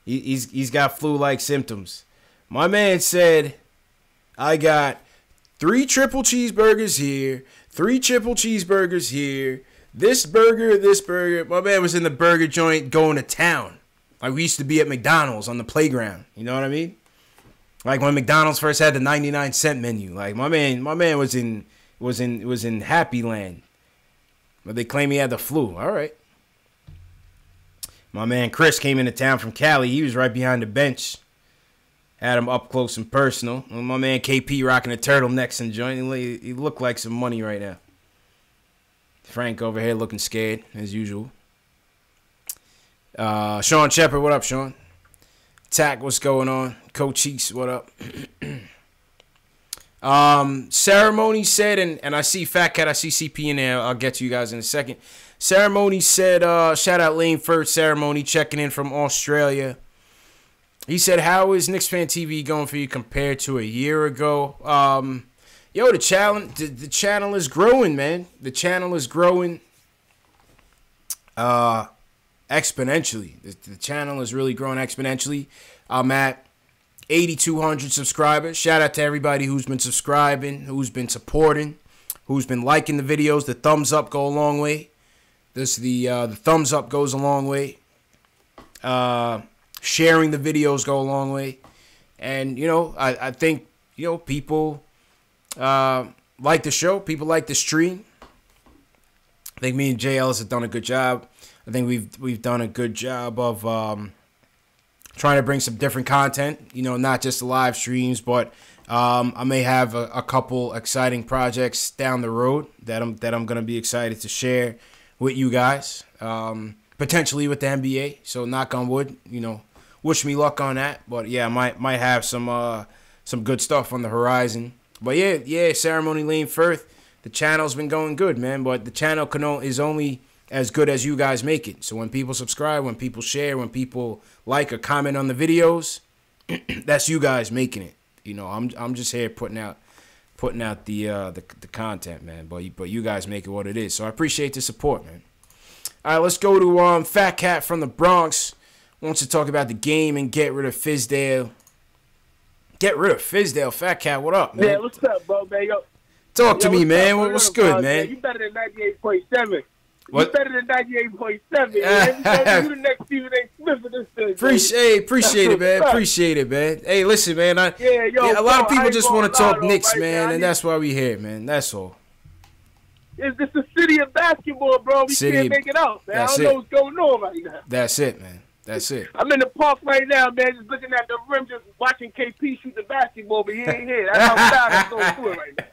He's got flu-like symptoms. My man said, I got 3 triple cheeseburgers here, 3 triple cheeseburgers here, this burger. My man was in the burger joint going to town. Like we used to be at McDonald's on the playground. You know what I mean? Like when McDonald's first had the 99-cent menu. Like my man was in Happy Land. But they claim he had the flu. All right. My man Chris came into town from Cali. He was right behind the bench. Had him up close and personal. And my man KP rocking the turtlenecks and joint. He looked like some money right now. Frank over here looking scared, as usual. Sean Shepard, what up, Sean? Tack, what's going on? Coach Cheeks, what up? Ceremony said, and I see Fat Cat, I see CP in there. I'll get to you guys in a second. Ceremony said, shout out Lane First Ceremony, checking in from Australia. He said, how is Knicks Fan TV going for you compared to a year ago? The channel is growing, man. The channel is growing exponentially. The channel is really growing exponentially. I'm at 8,200 subscribers. Shout out to everybody who's been subscribing, who's been supporting, who's been liking the videos. The thumbs up go a long way. The thumbs up goes a long way. Sharing the videos go a long way. And, I think, people like the show. People like the stream. I think me and Jay Ellis have done a good job. I think we've done a good job of trying to bring some different content. Not just the live streams, but I may have a couple exciting projects down the road that I'm gonna be excited to share with you guys. Potentially with the NBA. So knock on wood. Wish me luck on that. But yeah, I might have some good stuff on the horizon. But yeah, Ceremony Lane Firth. The channel's been going good, man. But the channel is only as good as you guys make it. So when people subscribe, when people share, when people like or comment on the videos, that's you guys making it. I'm just here putting out the content, man. But you guys make it what it is. So I appreciate the support, man. All right, let's go to Fat Cat from the Bronx. Wants to talk about the game and get rid of Fizdale. Get rid of Fizdale, Fat Cat. What up, man? Yeah, what's up, bro, man? Talk to me, man. What's good, man? You better than 98.7. What? You better than 98.7. You the next Stephen A. Smith of this thing. Appreciate it, man. Appreciate it, man. Hey, listen, man. A lot of people just want to talk Knicks, man, and that's why we here, man. That's all. It's just a city of basketball, bro. We can't make it out, man. I don't know what's going on right now. That's it, man. That's it. I'm in the park right now, man, just looking at the rim, just watching KP shoot the basketball, but he ain't here. That's how bad I'm going through it right now.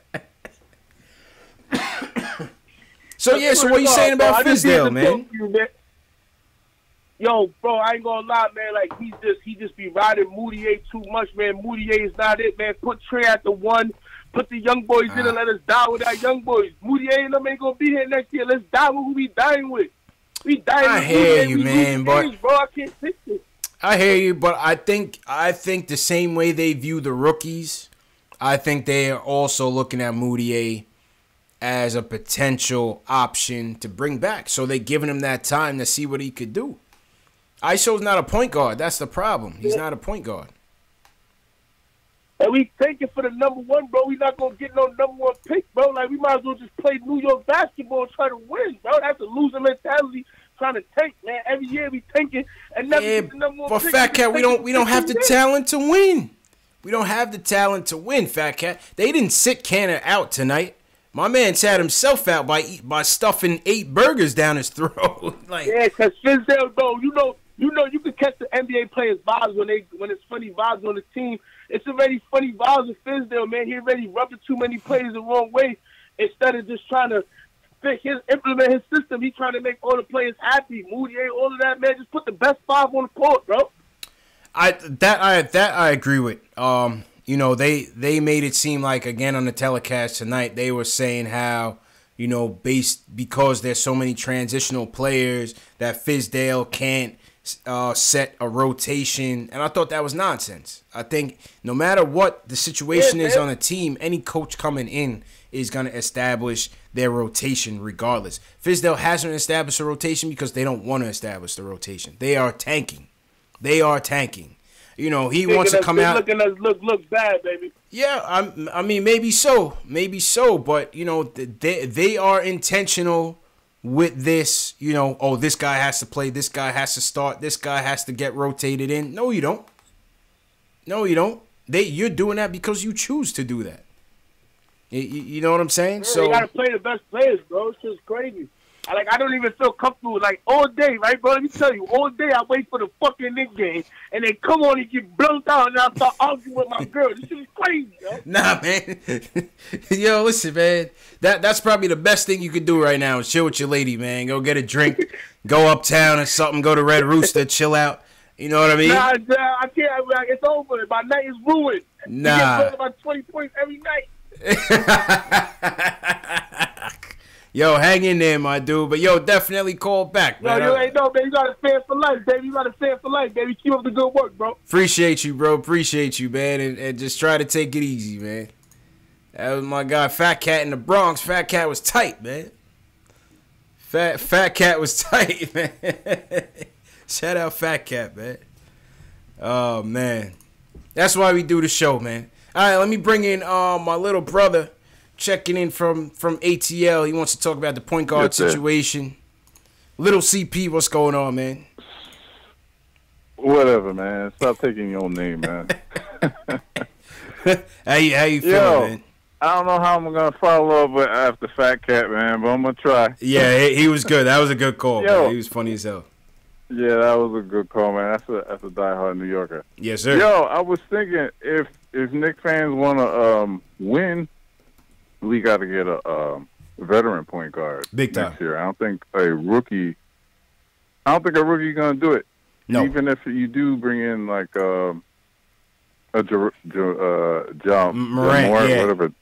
So what are you saying about Fizdale, man? Yo, bro, I ain't gonna lie, man. Like he just be riding Moutier too much, man. Moutier is not it, man. Put Trey at the one. Put the young boys in and let us die with our young boys. Moutier and them ain't gonna be here next year. Let's die with who we dying with. We dying with. I hear you, man, but bro, I can't fix it. I hear you, but I think the same way they view the rookies, I think they are also looking at Moutier as a potential option to bring back. So they're giving him that time to see what he could do. ISO's not a point guard. That's the problem. He's not a point guard. And we tanking for the number one, bro. We not going to get no number one pick, bro. Like, we might as well just play New York basketball and try to win, bro. That's a loser mentality trying to tank, man. Every year we tanking and never get the number one pick. But Fat Cat, we don't have the talent to win. We don't have the talent to win, Fat Cat. They didn't sit Canner out tonight. My man sat himself out by stuffing 8 burgers down his throat. Yeah, because Fizdale, bro, you know, you can catch the NBA players' vibes when it's funny vibes on the team. It's already funny vibes with Fizdale, man. He already rubbing too many players the wrong way. Instead of just trying to implement his system, he trying to make all the players happy. Moutier, all of that, man. Just put the best 5 on the court, bro. I agree with. You know, they made it seem like, again, on the telecast tonight, they were saying how, you know, because there's so many transitional players that Fizdale can't set a rotation. And I thought that was nonsense. I think no matter what the situation is on a team, any coach coming in is going to establish their rotation regardless. Fizdale hasn't established a rotation because they don't want to establish the rotation. They are tanking. You know, he wants to come out. Looking us look bad, baby. Yeah, I mean, maybe so, but you know, they are intentional with this. You know, oh, this guy has to play, this guy has to start, this guy has to get rotated in. No, you don't. You're doing that because you choose to do that. You know what I'm saying? Yeah, so you gotta play the best players, bro. It's just crazy. I don't even feel comfortable, like, all day, right, bro? Let me tell you, all day I wait for the fucking Knicks game, and they come on and get blown out, and I start arguing with my girl. This shit is crazy, yo. Nah, man. Yo, listen, man. That's probably the best thing you could do right now is chill with your lady, man. Go get a drink, go uptown or something, go to Red Rooster, chill out. You know what I mean? Nah, I can't. It's over. My night is ruined. Nah. I get about 20 points every night. Yo, hang in there, my dude. But, yo, definitely call back, man. Yo, you ain't know, man. You got a fan for life, baby. You got a fan for life, baby. Keep up the good work, bro. Appreciate you, bro. Appreciate you, man. And just try to take it easy, man. That was my guy, Fat Cat in the Bronx. Fat Cat was tight, man. Fat Cat was tight, man. Shout out Fat Cat, man. Oh, man. That's why we do the show, man. All right, let me bring in my little brother. Checking in from ATL. He wants to talk about the point guard situation. Little CP, what's going on, man? Whatever, man. Stop taking your own name, man. How you feeling, man? I don't know how I'm going to follow up after Fat Cat, man, but I'm going to try. Yeah, he was good. That was a good call, man. He was funny as hell. Yeah, that was a good call, man. That's a diehard New Yorker. Yes, sir. Yo, I was thinking if Knicks fans want to win, we got to get a veteran point guard big time next year. I don't think a rookie going to do it. No. Even if you do bring in like a John Morant, whatever.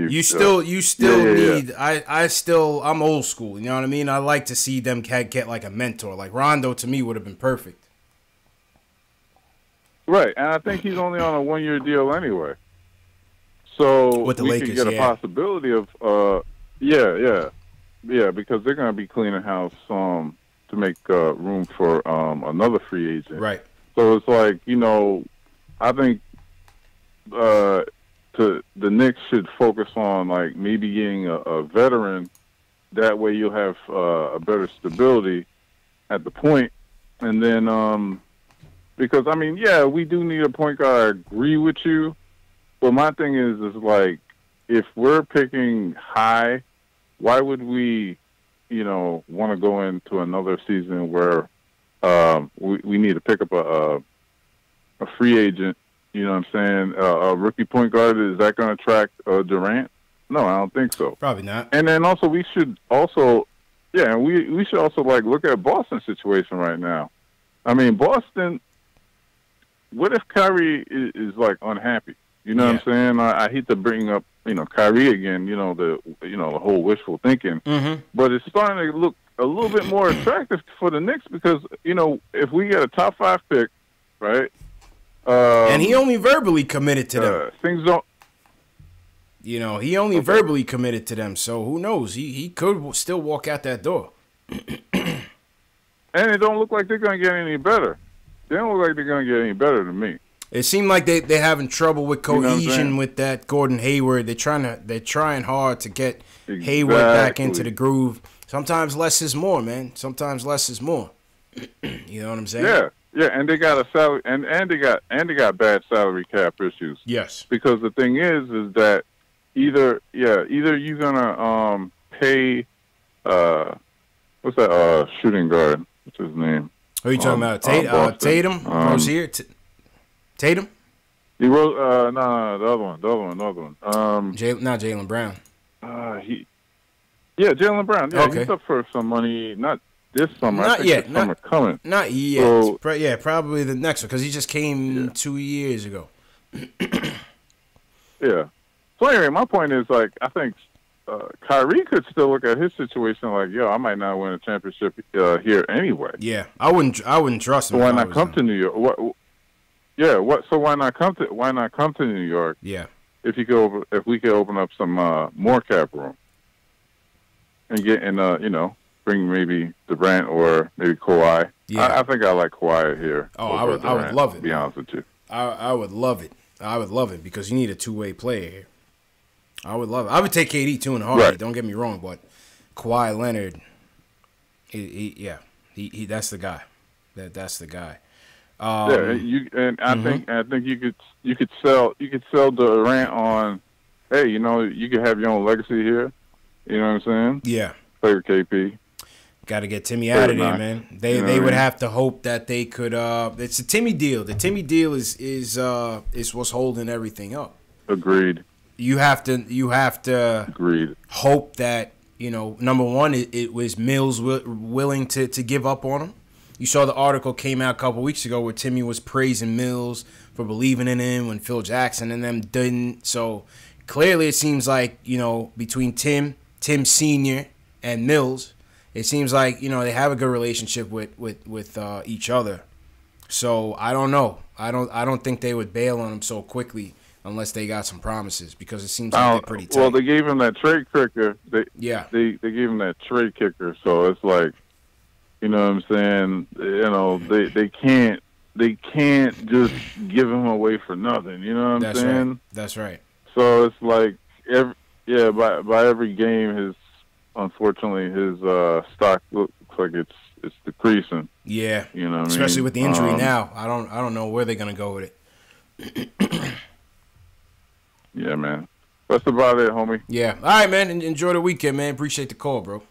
You still need. Yeah. I'm old school. You know what I mean? I like to see them get like a mentor. Like Rondo to me would have been perfect. Right, and I think he's only on a 1-year deal anyway. So with the we Lakers, could get a possibility of, because they're going to be cleaning house to make room for another free agent. Right. So it's like, you know, I think the Knicks should focus on like maybe getting a veteran that way you'll have a better stability at the point. And then, because, I mean, yeah, we do need a point guard. I agree with you. But my thing is like, if we're picking high, why would we, want to go into another season where we need to pick up a free agent? You know what I'm saying? A rookie point guard, is that going to attract Durant? No, I don't think so. Probably not. And then also we should also, we should also like look at Boston's situation right now. I mean, Boston. What if Kyrie is like unhappy? You know what I'm saying? I hate to bring up Kyrie again. The whole wishful thinking, but it's starting to look a little bit more attractive for the Knicks because if we get a top 5 pick, right? And he only verbally committed to them. Things don't. He only verbally committed to them, so who knows? He could still walk out that door. And it don't look like they're going to get any better. They don't look like they're going to get any better than me. It seemed like they're having trouble with cohesion with that Gordon Hayward. They're trying hard to get Hayward back into the groove. Sometimes less is more, man. Sometimes less is more. You know what I'm saying? Yeah, and they got a salary, and they got bad salary cap issues. Yes, because the thing is that either you're gonna pay what's that shooting guard? What's his name? Who are you talking about? Tatum? Rozier? Tatum? He wrote no, the other one. Not Jaylen Brown. Jaylen Brown. Yeah, okay. He's up for some money. Not this summer. Not yet. Summer coming. Not yet. So, probably the next one because he just came 2 years ago. Yeah. So anyway, my point is like I think Kyrie could still look at his situation like, I might not win a championship here anyway. Yeah, I wouldn't trust him. So why not come to New York? So why not come to New York? Yeah. If we could open up some more cap room and get bring maybe Durant or maybe Kawhi. Yeah. I think I like Kawhi here. Oh, I would love it. To be honest with you. I would love it. I would love it because you need a two-way player here. I would love it. I would take KD too in a heartbeat. Right. Don't get me wrong, but Kawhi Leonard, he that's the guy. That's the guy. I think you could sell Durant on, hey, you could have your own legacy here. You know what I'm saying? Yeah. Play with KP. Got to get Timmy out of there, man. They would have to hope that they could. It's a Timmy deal. The Timmy deal is what's holding everything up. Agreed. You have to Agreed. Hope that number one, it was Mills willing to give up on him. You saw the article came out a couple weeks ago where Timmy was praising Mills for believing in him when Phil Jackson and them didn't. So clearly, it seems like between Tim Senior and Mills, it seems like they have a good relationship with each other. So I don't know. I don't think they would bail on him so quickly unless they got some promises because it seems like they're pretty tight. Well, they gave him that trade kicker. They gave him that trade kicker. So it's like, you know what I'm saying? They can't just give him away for nothing. You know what I'm saying? Right. That's right. So it's like by every game unfortunately his stock looks like it's decreasing. Yeah. You know what especially I mean? With the injury now. I don't know where they're gonna go with it. Yeah, man. That's about it, homie. Yeah. All right, man. Enjoy the weekend, man. Appreciate the call, bro.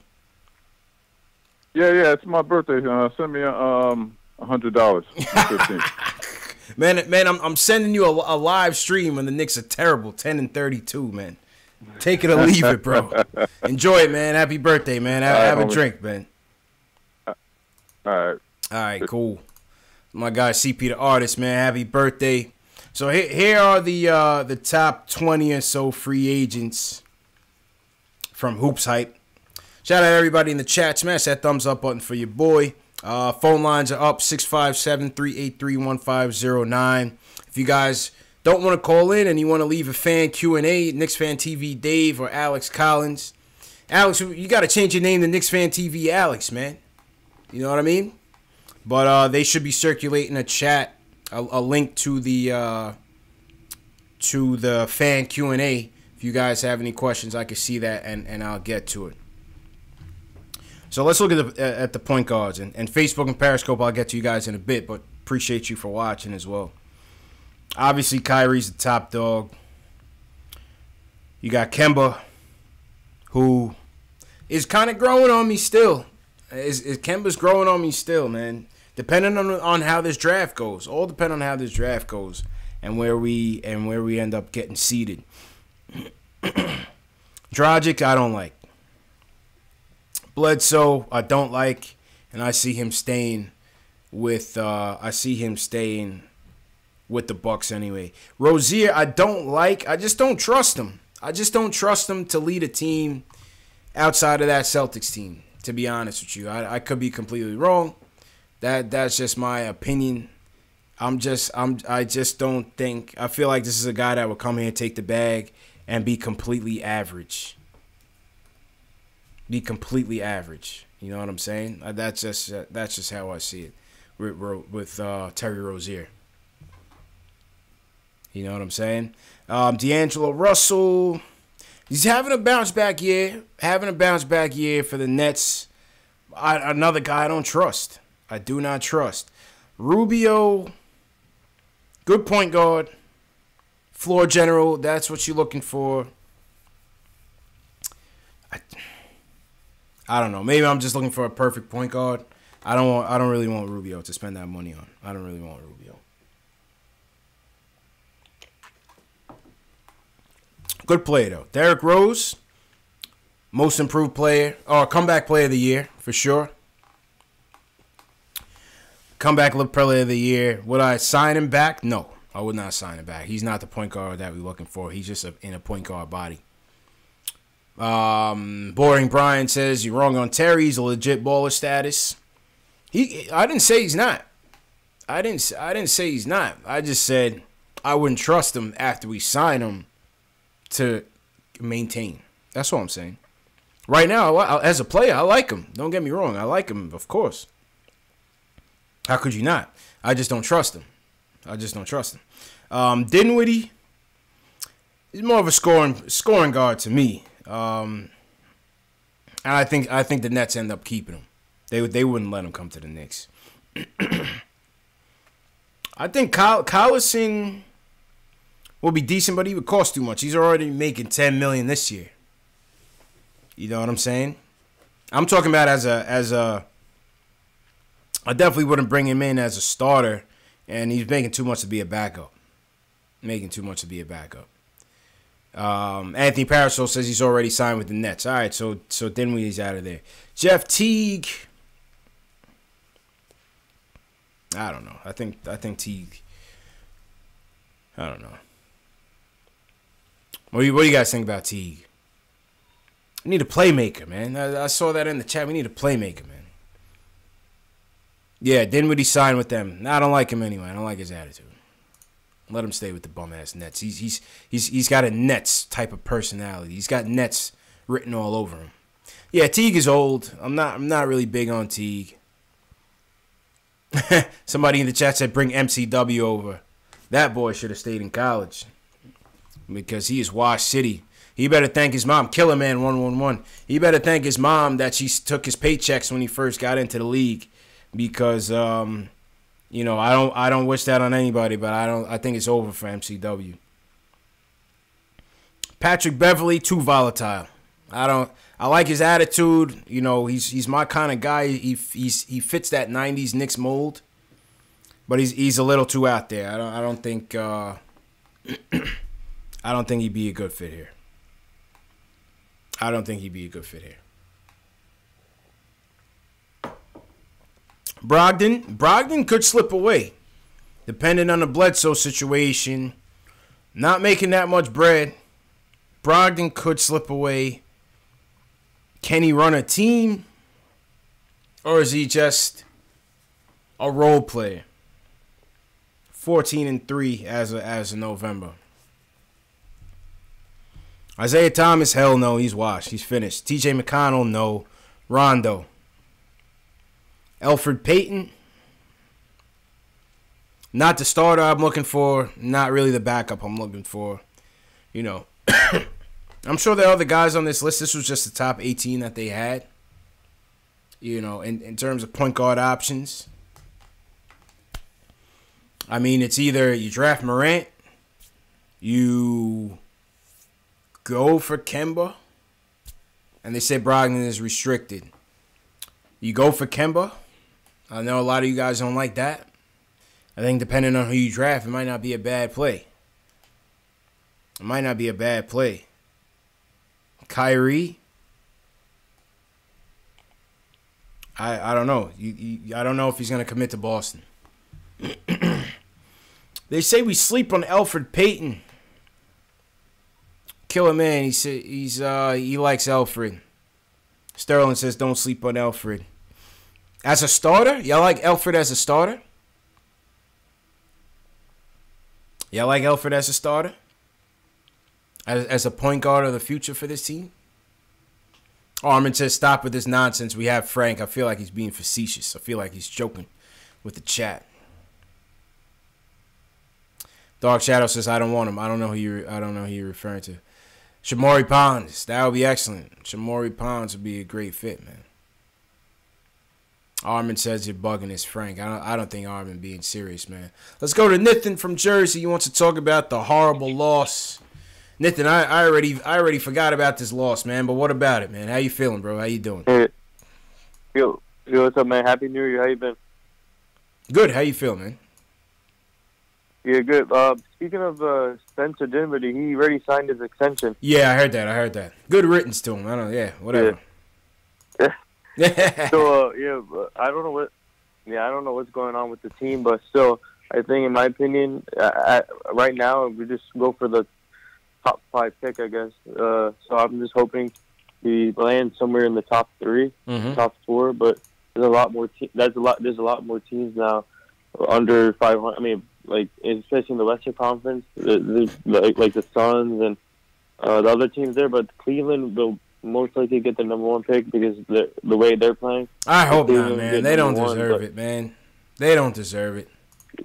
Yeah. It's my birthday. Send me $100. Man, I'm sending you a live stream when the Knicks are terrible, 10-32, man. Take it or leave it, bro. Enjoy it, man. Happy birthday, man. Have a drink, man. All right, cool. My guy CP the artist, man. Happy birthday. So here are the top 20 or so free agents from Hoops Hype. Shout out to everybody in the chat. Smash that thumbs up button for your boy. Phone lines are up 657-383-1509. If you guys don't want to call in and you want to leave a fan Q&A, Knicks Fan TV Dave or Alex Collins. Alex, you got to change your name to Knicks Fan TV Alex, man. You know what I mean? But they should be circulating a chat, a link to the fan Q&A. If you guys have any questions, I can see that and I'll get to it. So let's look at the point guards. And Facebook and Periscope, I'll get to you guys in a bit, but appreciate you for watching as well. Obviously, Kyrie's the top dog. You got Kemba, who is kind of growing on me still. Kemba's growing on me still, man. Depending on how this draft goes. All depend on how this draft goes and where we end up getting seated. Dragic, I don't like. Bledsoe, I don't like, and I see him staying with the Bucks anyway. Rozier, I don't like. I just don't trust him. I just don't trust him to lead a team outside of that Celtics team, to be honest with you. I could be completely wrong. That's just my opinion. I just don't think. I feel like this is a guy that will come here, take the bag, and be completely average. Be completely average. You know what I'm saying? That's just how I see it with Terry Rozier. You know what I'm saying? D'Angelo Russell, he's having a bounce back year. For the Nets. Another guy I don't trust. I do not trust. Rubio, good point guard. Floor general, that's what you're looking for. I don't know. Maybe I'm just looking for a perfect point guard. I don't really want Rubio to spend that money on. I don't really want Rubio. Good player, though. Derrick Rose, most improved player, or comeback player of the year, for sure. Comeback player of the year. Would I sign him back? No, I would not sign him back. He's not the point guard that we're looking for. He's just in a point guard body. Boring Brian says, you're wrong on Terry. He's a legit baller status. I didn't say he's not. I didn't say he's not. I just said I wouldn't trust him after we sign him to maintain. That's all I'm saying. Right now, as a player, I like him. Don't get me wrong. I like him, of course. How could you not? I just don't trust him. Dinwiddie is more of a scoring guard to me. And I think the Nets end up keeping him. They wouldn't let him come to the Knicks. I think Collison will be decent, but he would cost too much. He's already making $10 million this year. You know what I'm saying? I'm talking about as a. I definitely wouldn't bring him in as a starter, and he's making too much to be a backup. Anthony Parasol says he's already signed with the Nets. All right, so Dinwiddie's out of there. Jeff Teague. I don't know. I think Teague. I don't know. What do you guys think about Teague? We need a playmaker, man. I saw that in the chat. We need a playmaker, man. Yeah, Dinwiddie signed with them. I don't like him anyway. I don't like his attitude. Let him stay with the bum ass Nets. He's got a Nets type of personality. He's got Nets written all over him. Yeah, Teague is old. I'm not really big on Teague. Somebody in the chat said bring MCW over. That boy should have stayed in college because he is Wash City. He better thank his mom, Killer Man 111. He better thank his mom that she took his paychecks when he first got into the league, because I don't wish that on anybody, but I think it's over for MCW. Patrick Beverly, too volatile. I like his attitude. You know, he's my kind of guy. He fits that 90s Knicks mold, but he's a little too out there. I don't think he'd be a good fit here. Brogdon could slip away, depending on the Bledsoe situation. Not making that much bread. Brogdon could slip away. Can he run a team? Or is he just a role player? 14-3 as of November. Isaiah Thomas, hell no, he's washed. He's finished. TJ McConnell, no. Rondo. Elfrid Payton. Not the starter I'm looking for. Not really the backup I'm looking for. You know. I'm sure there are other guys on this list. This was just the top 18 that they had. you know, in terms of point guard options. I mean, it's either you draft Morant, you go for Kemba, and they say Brogdon is restricted. You go for Kemba. I know a lot of you guys don't like that. I think depending on who you draft, it might not be a bad play. It might not be a bad play. Kyrie, I don't know. I don't know if he's going to commit to Boston. They say we sleep on Elfrid Payton. Killer man, he likes Elfrid. Sterling says don't sleep on Elfrid. As a starter? Y'all like Elfrid as a starter? Y'all like Elfrid as a starter? As a point guard of the future for this team? Armin says stop with this nonsense. We have Frank. I feel like he's being facetious. I feel like he's joking with the chat. Dark Shadow says I don't want him. I don't know who you're referring to. Shamori Ponds. That would be excellent. Shamori Ponds would be a great fit, man. Armin says you're bugging his Frank. I don't think Armin being serious, man. Let's go to Nathan from Jersey. He wants to talk about the horrible loss. Nathan, I already forgot about this loss, man. But what about it, man? How you feeling, bro? How you doing? Hey, yo, what's up, man? Happy New Year. How you been? Good. How you feel, man? Yeah, good. Speaking of Spencer Dinwiddie, he already signed his extension. Yeah, I heard that. Good riddance to him. I don't. Yeah, whatever. Yeah. So I don't know what's going on with the team, but still, I think in my opinion, right now we just go for the top 5 pick, I guess. So I'm just hoping we land somewhere in the top 3, top 4. But there's a lot more. There's a lot more teams now under 500. I mean, like especially in the Western Conference, like the Suns and the other teams there. But Cleveland will most likely get the number 1 pick because the way they're playing. I hope not, man. They don't deserve it, man. They don't deserve it.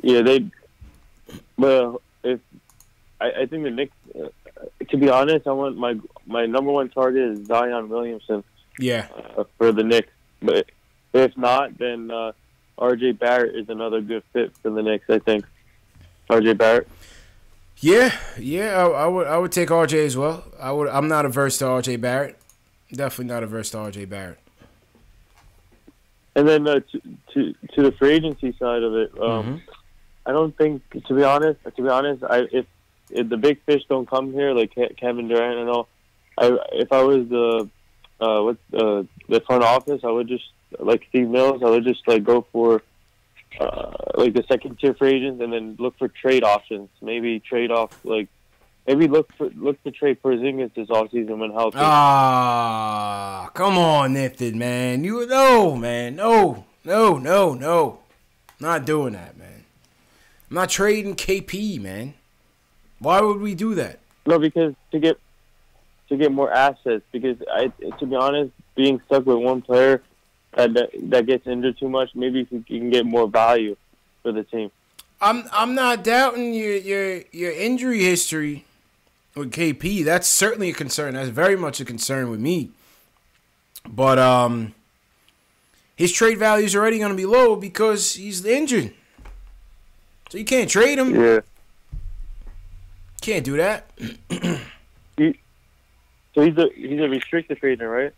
Yeah, Well, if I think the Knicks. To be honest, I want my number 1 target is Zion Williamson. Yeah. For the Knicks, but if not, then R.J. Barrett is another good fit for the Knicks. I think R.J. Barrett. Yeah, I would take R.J. as well. I'm not averse to R.J. Barrett. Definitely not averse to R.J. Barrett. And then to the free agency side of it, I don't think, to be honest, if the big fish don't come here, like Kevin Durant and all, if I was the front office, I would just, like Steve Mills, I would just like go for like the second tier free agents and then look for trade options. Maybe trade off, like maybe look to trade Porzingis this offseason when healthy. Ah, come on, Nathan, man. Man. No. Not doing that, man. I'm not trading KP, man. Why would we do that? No, because to get more assets. Because to be honest, being stuck with one player that gets injured too much, maybe you can get more value for the team. I'm not doubting your injury history with KP. That's certainly a concern. That's very much a concern with me. But his trade value is already going to be low because he's injured. So you can't trade him. Yeah. Can't do that. So he's a restricted free agent, right?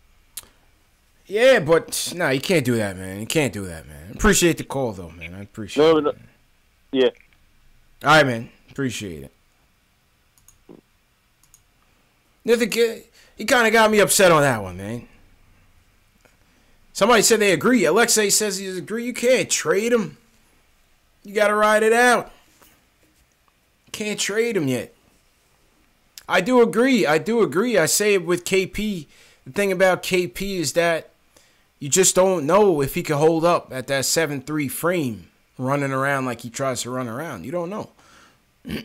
Yeah, but no, you can't do that, man. You can't do that, man. Appreciate the call, though, man. I appreciate it. No. Yeah. All right, man. Appreciate it. He kind of got me upset on that one, man. Somebody said they agree. Alexei says he agree. You can't trade him. You got to ride it out. Can't trade him yet. I do agree. I say it with KP. The thing about KP is that you just don't know if he can hold up at that 7'3" frame running around like he tries to run around. You don't know. You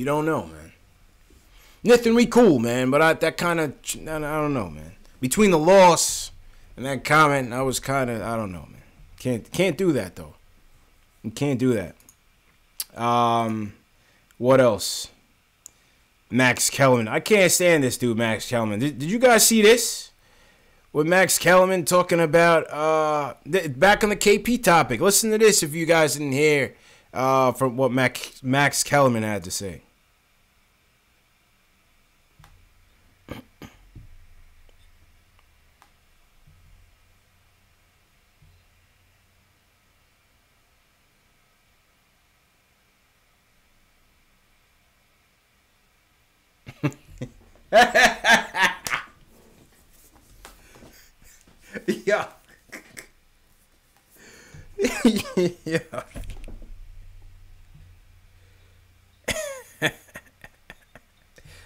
don't know, man. Nothing we cool, man, but I don't know, man. Between the loss and that comment, I was kind of, I don't know, man. Can't do that, though. You can't do that. What else? Max Kellerman. I can't stand this dude, Max Kellerman. Did you guys see this? with Max Kellerman talking about back on the KP topic. Listen to this if you guys didn't hear from what Max Kellerman had to say. Yeah. Yeah.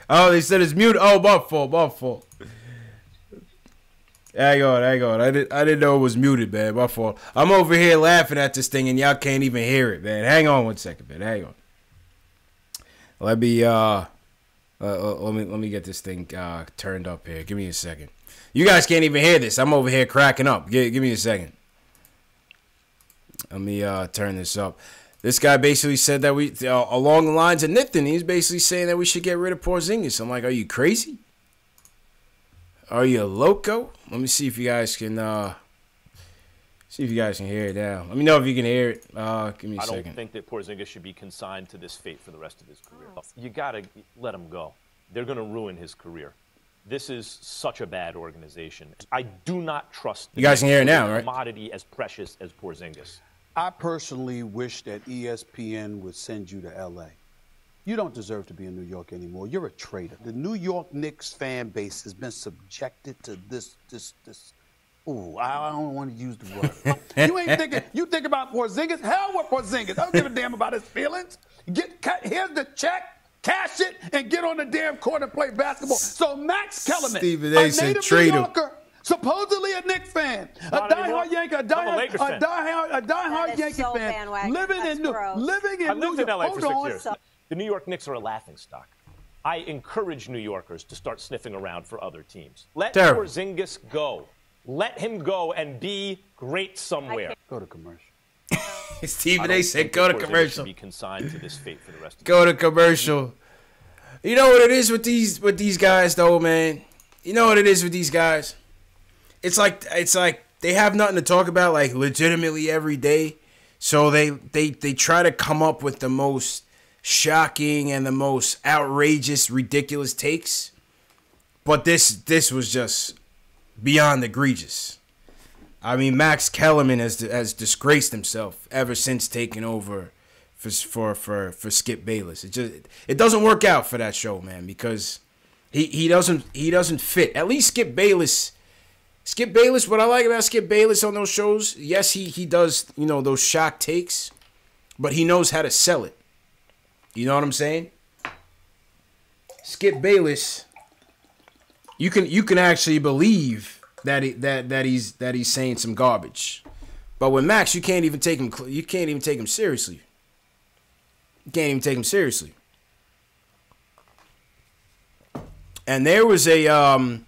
Oh, they said it's muted. Oh, my fault. Hang on. I didn't know it was muted, man. My fault. I'm over here laughing at this thing, and y'all can't even hear it, man. Hang on 1 second, man. Hang on. Let me get this thing turned up here. Give me a second. You guys can't even hear this. I'm over here cracking up. Give me a second. Let me turn this up. This guy basically said that we, along the lines of Nithin, he's basically saying that we should get rid of Porzingis. I'm like, are you crazy? Are you loco? Let me see if you guys can hear it now. Let me know if you can hear it. Give me a second. I don't think that Porzingis should be consigned to this fate for the rest of his career. You got to let him go. They're going to ruin his career. This is such a bad organization. I do not trust you guys can hear it now, right? Commodity as precious as Porzingis. I personally wish that ESPN would send you to L.A. You don't deserve to be in New York anymore. You're a traitor. The New York Knicks fan base has been subjected to this. Ooh, I don't want to use the word. You ain't thinking. You think about Porzingis? Hell with Porzingis. I don't give a damn about his feelings. Here's the check. Cash it and get on the damn court and play basketball. So Max Kellerman, Stephen A. said native trade New him. Yorker, supposedly a Knicks fan, a diehard Yankee, a diehard Yankee fan, living in New York. I lived in LA for 6 years. The New York Knicks are a laughingstock. I encourage New Yorkers to start sniffing around for other teams. Let Porzingis go. Let him go and be great somewhere. Go to commercial. Stephen A. said go to commercial. Be consigned to this fate for the rest of go to commercial. You know what it is with these guys though, man. You know what it is with these guys. It's like they have nothing to talk about like legitimately every day, so they try to come up with the most shocking and the most outrageous, ridiculous takes. But this was just beyond egregious. I mean, Max Kellerman has disgraced himself ever since taking over for Skip Bayless. It doesn't work out for that show, man, because he doesn't fit. At least Skip Bayless. What I like about Skip Bayless on those shows, yes, he does those shock takes, but he knows how to sell it. You know what I'm saying? Skip Bayless, you can actually believe that he's saying some garbage, but with Max, you can't even take him seriously. You can't even take him seriously. And there was an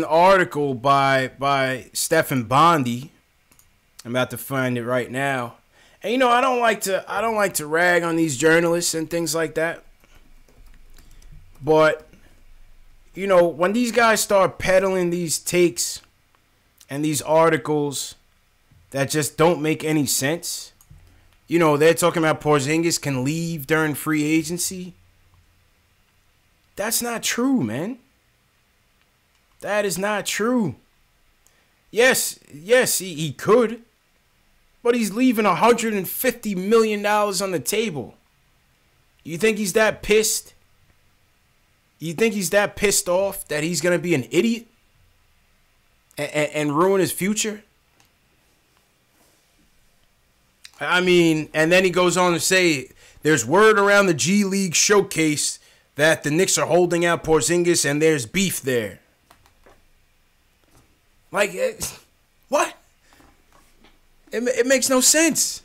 article by Stephen Bondi. I'm about to find it right now. And I don't like to rag on these journalists and things like that, but when these guys start peddling these takes and these articles that just don't make any sense, they're talking about Porzingis can leave during free agency. That's not true, man. That is not true. Yes, he could, but he's leaving $150 million on the table. You think he's that pissed? You think he's that pissed off that he's going to be an idiot and ruin his future? I mean, and then he goes on to say there's word around the G League showcase that the Knicks are holding out Porzingis and there's beef there. Like, what? It makes no sense.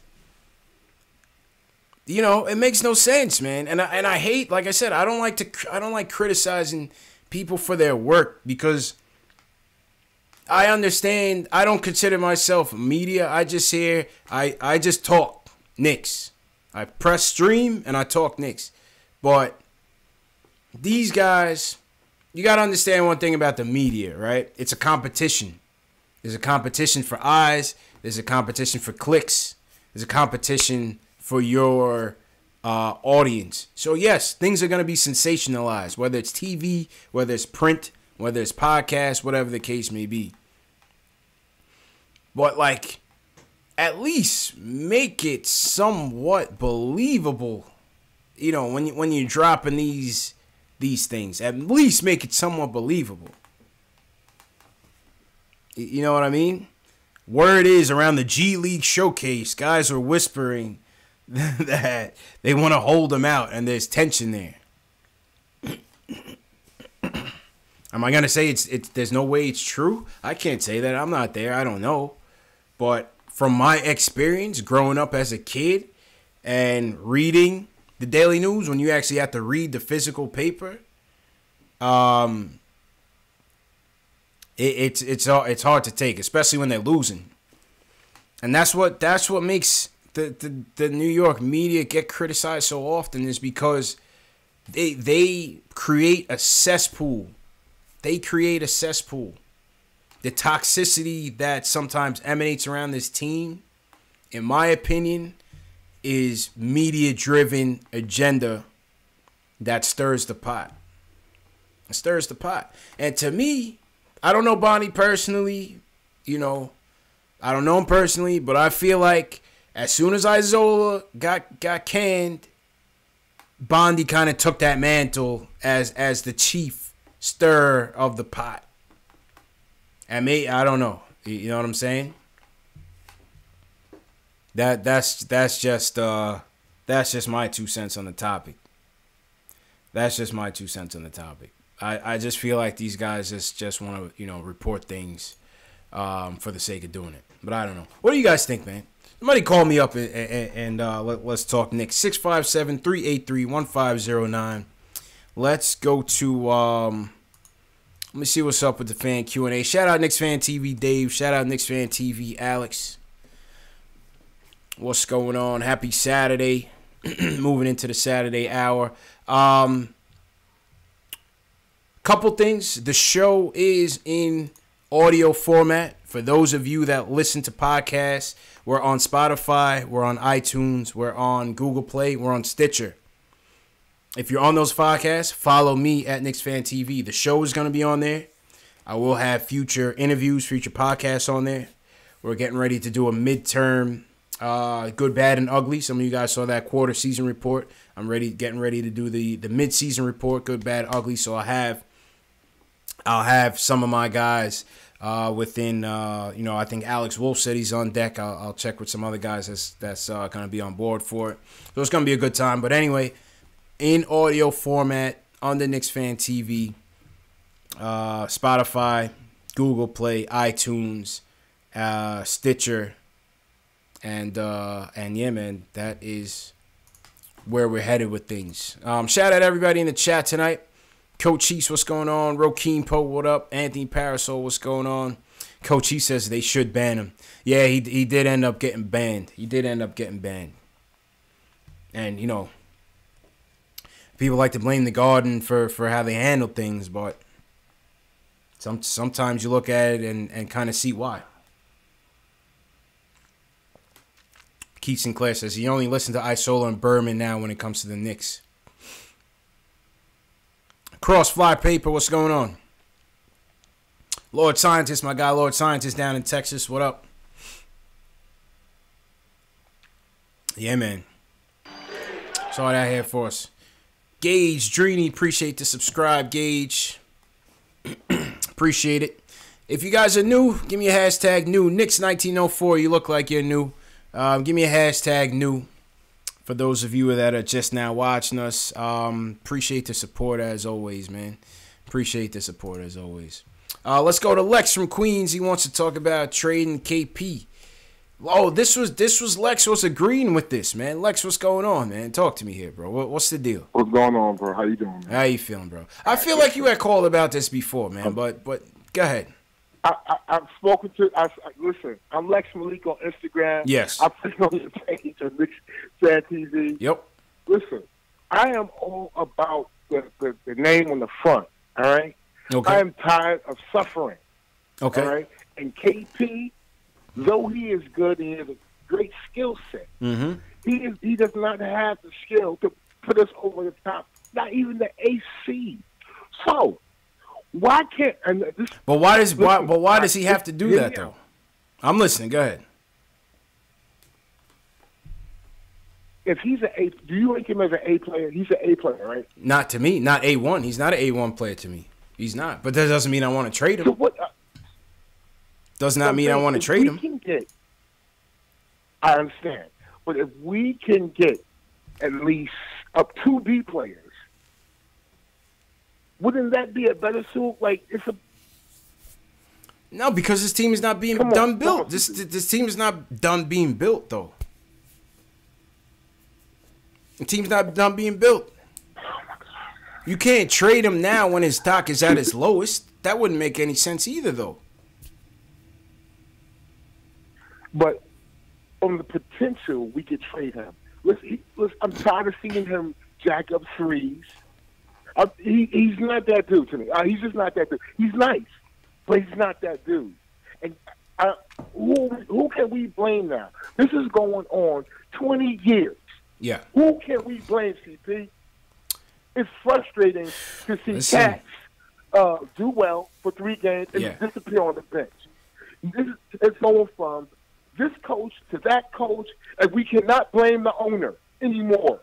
It makes no sense, man. And I hate, like I said, I don't like criticizing people for their work because I understand I don't consider myself media. I just talk Knicks. I press stream and I talk Knicks. But these guys you got to understand one thing about the media, right? It's a competition. There's a competition for eyes. There's a competition for clicks. There's a competition for your audience. So, yes, things are going to be sensationalized, whether it's TV, whether it's print, whether it's podcast, whatever the case may be. But, like, at least make it somewhat believable. You know, when you're dropping these things, at least make it somewhat believable. You know what I mean? Word is around the G League showcase, guys are whispering that they want to hold him out, and there's tension there. Am I gonna say it's there's no way it's true? I can't say that. I'm not there. I don't know. But from my experience growing up as a kid and reading the Daily News, when you actually have to read the physical paper, it's hard to take, especially when they're losing. And that's what makes the New York media get criticized so often, is because they create a cesspool. They create a cesspool. The toxicity that sometimes emanates around this team, in my opinion, is media-driven agenda that stirs the pot. It stirs the pot. And to me, I don't know Bonnie personally, you know, I don't know him personally, but I feel like as soon as Isola got canned, Bondi kind of took that mantle as the chief stirrer of the pot. And I don't know. You know what I'm saying? That's just my 2 cents on the topic. That's just my 2 cents on the topic. I just feel like these guys just want to, you know, report things for the sake of doing it. But I don't know. What do you guys think, man? Somebody call me up and let's talk Knicks. 657-383-1509. Let's go to let me see what's up with the fan Q&A. Shout out Knicks Fan TV Dave. Shout out Knicks Fan TV Alex. What's going on? Happy Saturday. Moving into the Saturday hour. Couple things. The show is in audio format. For those of you that listen to podcasts, we're on Spotify, we're on iTunes, we're on Google Play, we're on Stitcher. If you're on those podcasts, follow me at Knicks Fan TV. The show is going to be on there. I will have future interviews, future podcasts on there. We're getting ready to do a midterm good, bad, and ugly. Some of you guys saw that quarter season report. I'm getting ready to do the mid-season report, good, bad, ugly. So I'll have some of my guys within, I think Alex Wolf said he's on deck. I'll check with some other guys that's going to be on board for it. So it's going to be a good time. But anyway, in audio format on the Knicks Fan TV, Spotify, Google Play, iTunes, Stitcher, and yeah, man, that is where we're headed with things. Shout out everybody in the chat tonight. Coach Cheese, what's going on? Rokeem Poe, what up? Anthony Parasol, what's going on? Coach Cheese says they should ban him. Yeah, he did end up getting banned. And, you know, people like to blame the Garden for how they handle things, but sometimes you look at it and kind of see why. Keith Sinclair says he only listens to Isola and Berman now when it comes to the Knicks. Crossfly Paper, what's going on? Lord Scientist, my guy, Lord Scientist down in Texas, what up? Yeah, man. That's all that here for us. Gage, Dreeny, appreciate the subscribe, Gage. Appreciate it. If you guys are new, give me a hashtag new. Knicks 1904, you look like you're new. Give me a hashtag new. For those of you that are just now watching us, appreciate the support as always, man. Appreciate the support as always. Let's go to Lex from Queens. He wants to talk about trading KP. Oh, this was Lex was agreeing with this, man. Lex, what's going on, man? Talk to me here, bro. What's the deal? What's going on, bro? How you doing, man? How you feeling, bro? I feel like you had called about this before, man, but go ahead. I've spoken to. Listen, I'm Lex Malik on Instagram. Yes. I put on your page on Knicks Fan TV. Yep. Listen, I am all about the name on the front. All right. Okay. I am tired of suffering. Okay. All right? And KP, though he is good and he has a great skill set, he does not have the skill to put us over the top, not even the AC. So, why can't... And this, but why does he have to do that, though? I'm listening. Go ahead. If he's an A, do you rank him as an A player? He's an A player, right? Not to me. Not A1. He's not an A1 player to me. He's not. But that doesn't mean I want to trade him. So what, does not mean I want to trade him. I understand. But if we can get at least up 2 B players, wouldn't that be a better suit? Like, it's a... No, because this team is not being done built. This team is not done being built, though. The team's not done being built. You can't trade him now when his stock is at its lowest. That wouldn't make any sense either, though. But on the potential, we could trade him. Listen, I'm tired of seeing him jack up threes. He's not that dude to me. He's just not that dude. He's nice, but he's not that dude. And who can we blame now? This is going on 20 years. Yeah. Who can we blame, CP? It's frustrating to see cats do well for 3 games and disappear on the bench. It's going from this coach to that coach, and we cannot blame the owner anymore.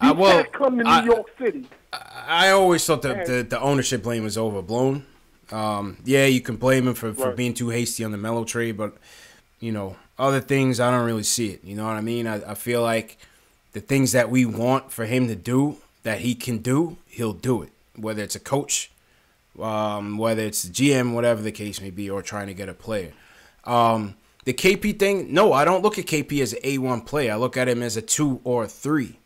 You can't come to New York City. I always thought the ownership blame was overblown. Yeah, you can blame him for being too hasty on the Melo trade, but, you know, other things, I don't really see it. You know what I mean? I feel like the things that we want for him to do, that he can do, he'll do it. Whether it's a coach, whether it's a GM, whatever the case may be, or trying to get a player. The KP thing, no, I don't look at KP as an A1 player. I look at him as a 2 or a 3.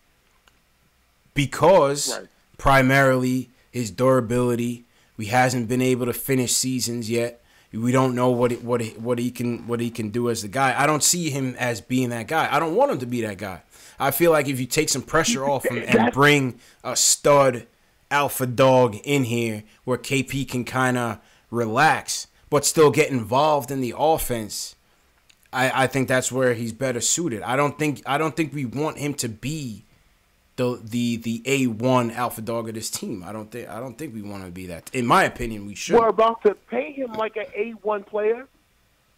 Because primarily his durability, we hasn't been able to finish seasons yet. We don't know what he can do as the guy. I don't see him as being that guy. I don't want him to be that guy. I feel like if you take some pressure off him and bring a stud alpha dog in here where KP can kind of relax but still get involved in the offense, I think that's where he's better suited. I don't think we want him to be the A1 alpha dog of this team. I don't think we want to be that. In my opinion, we should. We're about to pay him like an A1 player.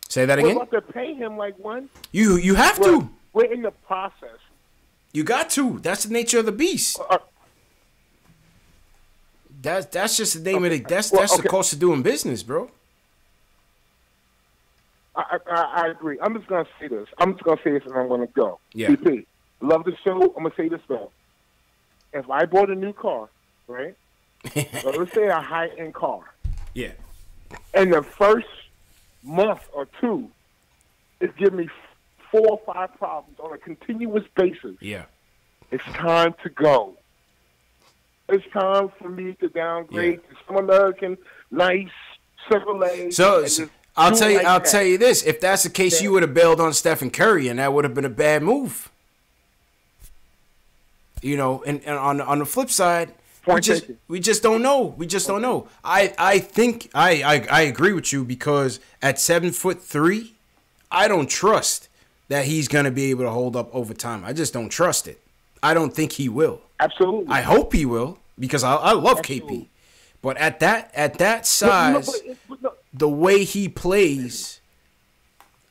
Say that again? We're about to pay him like one. You have to. We're in the process. You got to. That's the nature of the beast. That's just the name of the. That's the cost of doing business, bro. I agree. I'm just gonna say this. And I'm gonna go. Yeah. CP, love the show. I'm gonna say this though. If I bought a new car, right? Let's say a high-end car. Yeah. And the first month or 2, it's giving me 4 or 5 problems on a continuous basis. Yeah. It's time to go. It's time for me to downgrade to some American nice Chevrolet. So I'll tell you this. If that's the case, you would have bailed on Stephen Curry, and that would have been a bad move. You know, and on the flip side, we just don't know. We just don't know. I think I agree with you because at 7'3", I don't trust that he's gonna be able to hold up over time. I just don't trust it. I don't think he will. Absolutely. I hope he will because I love KP. But at that size, the way he plays,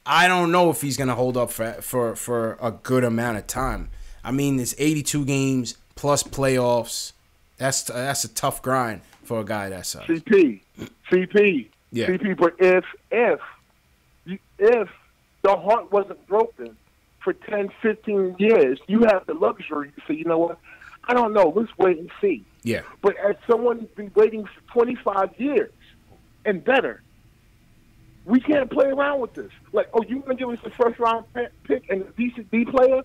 I don't know if he's gonna hold up for a good amount of time. I mean, it's 82 games plus playoffs. That's a tough grind for a guy that size. CP. Yeah. CP. But if the heart wasn't broken for 10, 15 years, you have the luxury to say, you know what? I don't know. Let's wait and see. Yeah. But as someone who's been waiting for 25 years and better, we can't play around with this. Like, oh, you want to give us the first round pick and a decent B player?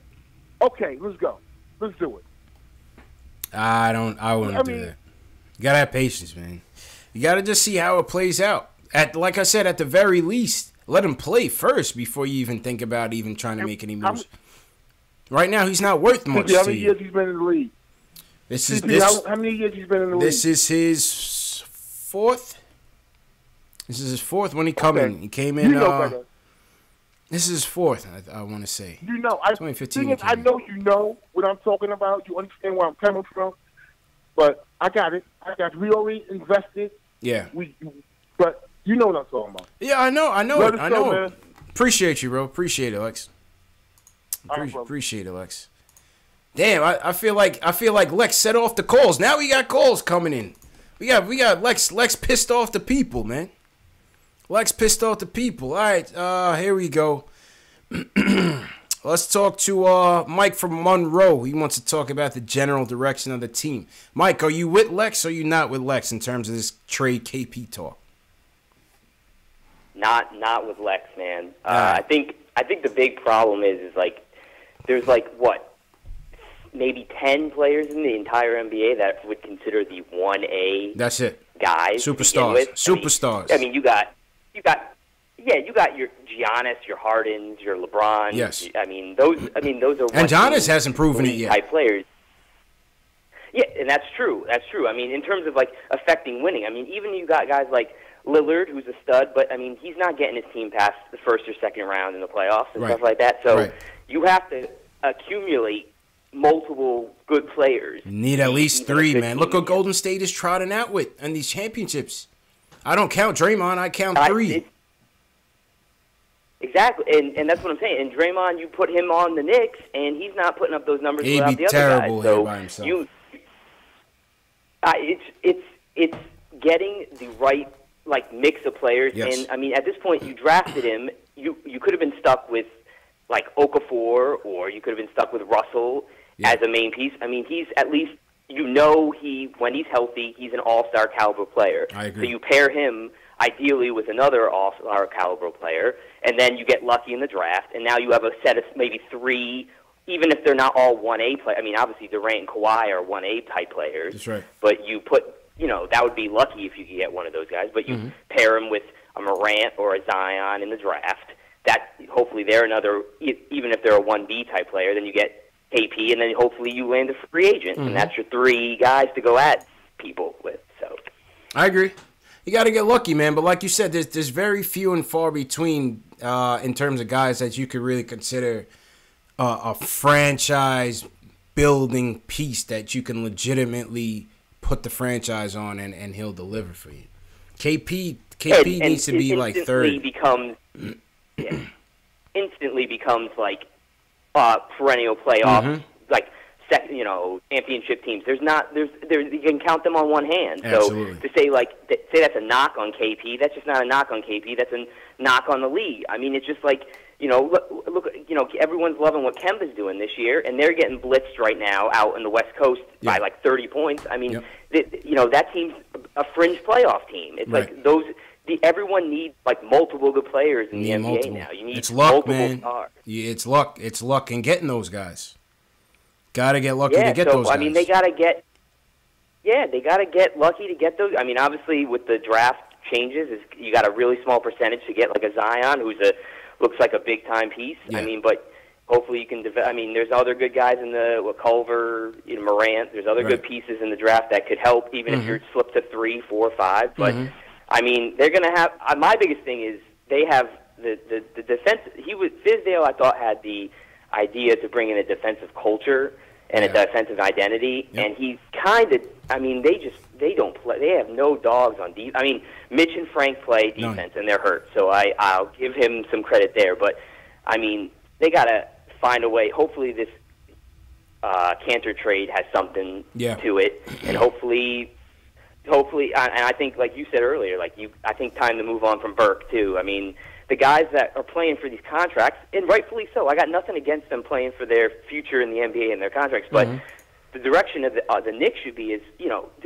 Okay, let's go. Let's do it. I wouldn't do that. You gotta have patience, man. You gotta just see how it plays out. Like I said, at the very least, let him play first before you even think about even trying to make any moves. Right now, he's not worth much. How many years he's been in the league? How many years he's been in the league? This is his fourth. This is his fourth when he come in. He came in. This is his fourth. I want to say. 2015. I know you know what I'm talking about. You understand where I'm coming from. But I got it. We already invested. Yeah. But you know what I'm talking about. Yeah, I know it. Appreciate you, bro. Appreciate it, Lex. Appreciate it, Lex. Damn, I feel like Lex set off the calls. Now we got calls coming in. We got Lex pissed off the people, man. Lex pissed off the people. All right, here we go. Let's talk to Mike from Monroe. He wants to talk about the general direction of the team. Mike, are you with Lex or are you not with Lex in terms of this trade KP talk? Not with Lex, man. I think the big problem is like there's like what, maybe 10 players in the entire NBA that would consider the 1A. That's it. Guys, superstars. I mean, you got your Giannis, your Hardens, your LeBron. Yes. I mean those are and Giannis hasn't proven it yet. Type players. Yeah, and that's true. I mean, in terms of like affecting winning, I mean, even you got guys like Lillard, who's a stud, but I mean, he's not getting his team past the first or second round in the playoffs and stuff like that. So you have to accumulate multiple good players. You need at least 3, man. Look what Golden State is trotting out with in these championships. I don't count Draymond. I count 3. Exactly, and that's what I'm saying. And Draymond, you put him on the Knicks, and he's not putting up those numbers without the other guys. So by himself. It's getting the right mix of players. Yes. And I mean, at this point, you drafted him. You could have been stuck with like Okafor, or you could have been stuck with Russell as a main piece. I mean, he's at least when he's healthy, he's an all-star caliber player. I agree. So you pair him ideally with another all-star caliber player, and then you get lucky in the draft, and now you have a set of maybe 3, even if they're not all 1A players. I mean, obviously Durant and Kawhi are 1A type players. That's right. But you put, that would be lucky if you could get one of those guys, but you pair him with a Morant or a Zion in the draft. That hopefully they're another, even if they're a 1B type player, then you get KP, and then hopefully you land a free agent, and that's your 3 guys to go at people with. So I agree. You got to get lucky, man. But like you said, there's very few and far between in terms of guys that you could really consider a franchise building piece that you can legitimately put the franchise on and he'll deliver for you. KP needs to be like 3rd. Instantly becomes like perennial playoff, championship teams. You can count them on one hand. Absolutely. So to say that's a knock on KP, that's just not a knock on KP. That's a knock on the league. I mean, it's just like, look, everyone's loving what Kemba's doing this year, and they're getting blitzed right now out in the West Coast by like 30 points. I mean, that team's a fringe playoff team. It's like those. Everyone needs like multiple good players in the NBA now. You need multiple stars. Yeah, it's luck. It's luck in getting those guys. Got to get lucky to get those guys. I mean, they got to get lucky to get those. I mean, obviously with the draft changes, you got a really small percentage to get like a Zion, looks like a big time piece. Yeah. I mean, but hopefully you can. I mean, there's other good guys in the Culver, Morant. There's other good pieces in the draft that could help, even if you're slipped to 3, 4, 5. But I mean, they're going to have. My biggest thing is they have the defense. Fizdale, I thought, had the idea to bring in a defensive culture and a defensive identity, and he's kind of. I mean, they don't play. They have no dogs on defense. I mean, Mitch and Frank play defense, and they're hurt. So I'll give him some credit there. But I mean, they got to find a way. Hopefully, this Cantor trade has something to it, and hopefully, and I think, like you said earlier, I think time to move on from Burke too. I mean, the guys that are playing for these contracts, and rightfully so. I got nothing against them playing for their future in the NBA and their contracts, but the direction of the Knicks should be is,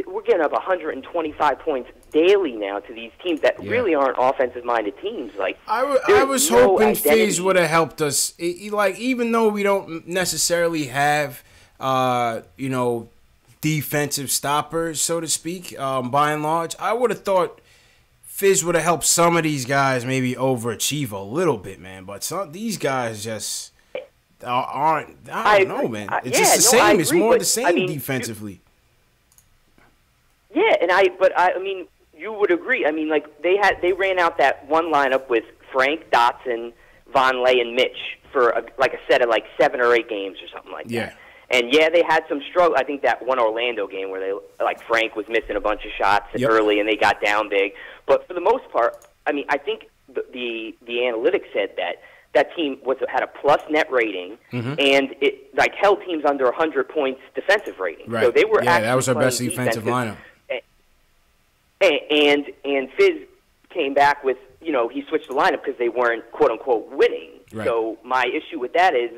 we're getting up 125 points daily now to these teams that really aren't offensive-minded teams. Like I was hoping Fizz would have helped us. Even though we don't necessarily have, defensive stoppers, so to speak, by and large, I would have thought Fizz would have helped some of these guys maybe overachieve a little bit, man. But these guys just aren't. I don't know, man. It's just the same. It's more the same defensively. I mean, you would agree. I mean, like they ran out that one lineup with Frank, Dotson, Vonleh, and Mitch for a set of like 7 or 8 games or something like that. And yeah, they had some struggle. I think that one Orlando game where they Frank was missing a bunch of shots early and they got down big. But for the most part, I mean, I think the analytics said that team had a plus net rating and it held teams under 100 points defensive rating. Right. So they were actually that was our best defensive lineup. And Fizz came back with, he switched the lineup because they weren't quote unquote winning. Right. So my issue with that is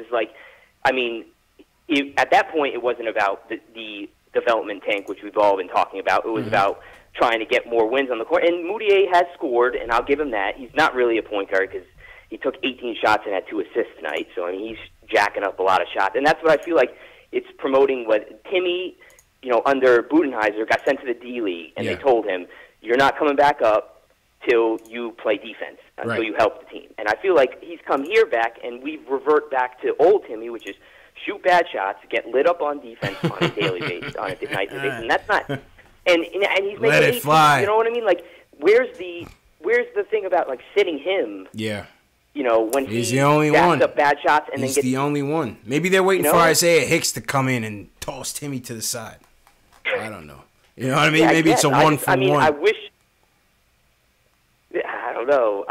at that point, it wasn't about the development tank, which we've all been talking about. It was about trying to get more wins on the court. And Moutier has scored, and I'll give him that. He's not really a point guard because he took 18 shots and had 2 assists tonight. So, I mean, he's jacking up a lot of shots. And that's what I feel like it's promoting what Timmy, under Budenholzer, got sent to the D-League, and they told him, you're not coming back up till you play defense, until you help the team. And I feel like he's come here back, and we revert back to old Timmy, which is shoot bad shots, get lit up on defense on a daily basis, on a nightly basis, and that's not. And he's making let it fly. You know what I mean? Like, where's the thing about sitting him? Yeah. When he's the only one. Up bad shots and he's then the only one. Maybe they're waiting for Isaiah Hicks to come in and toss Timmy to the side. I don't know. You know what I mean? Maybe it's a one for one. I wish. I don't know.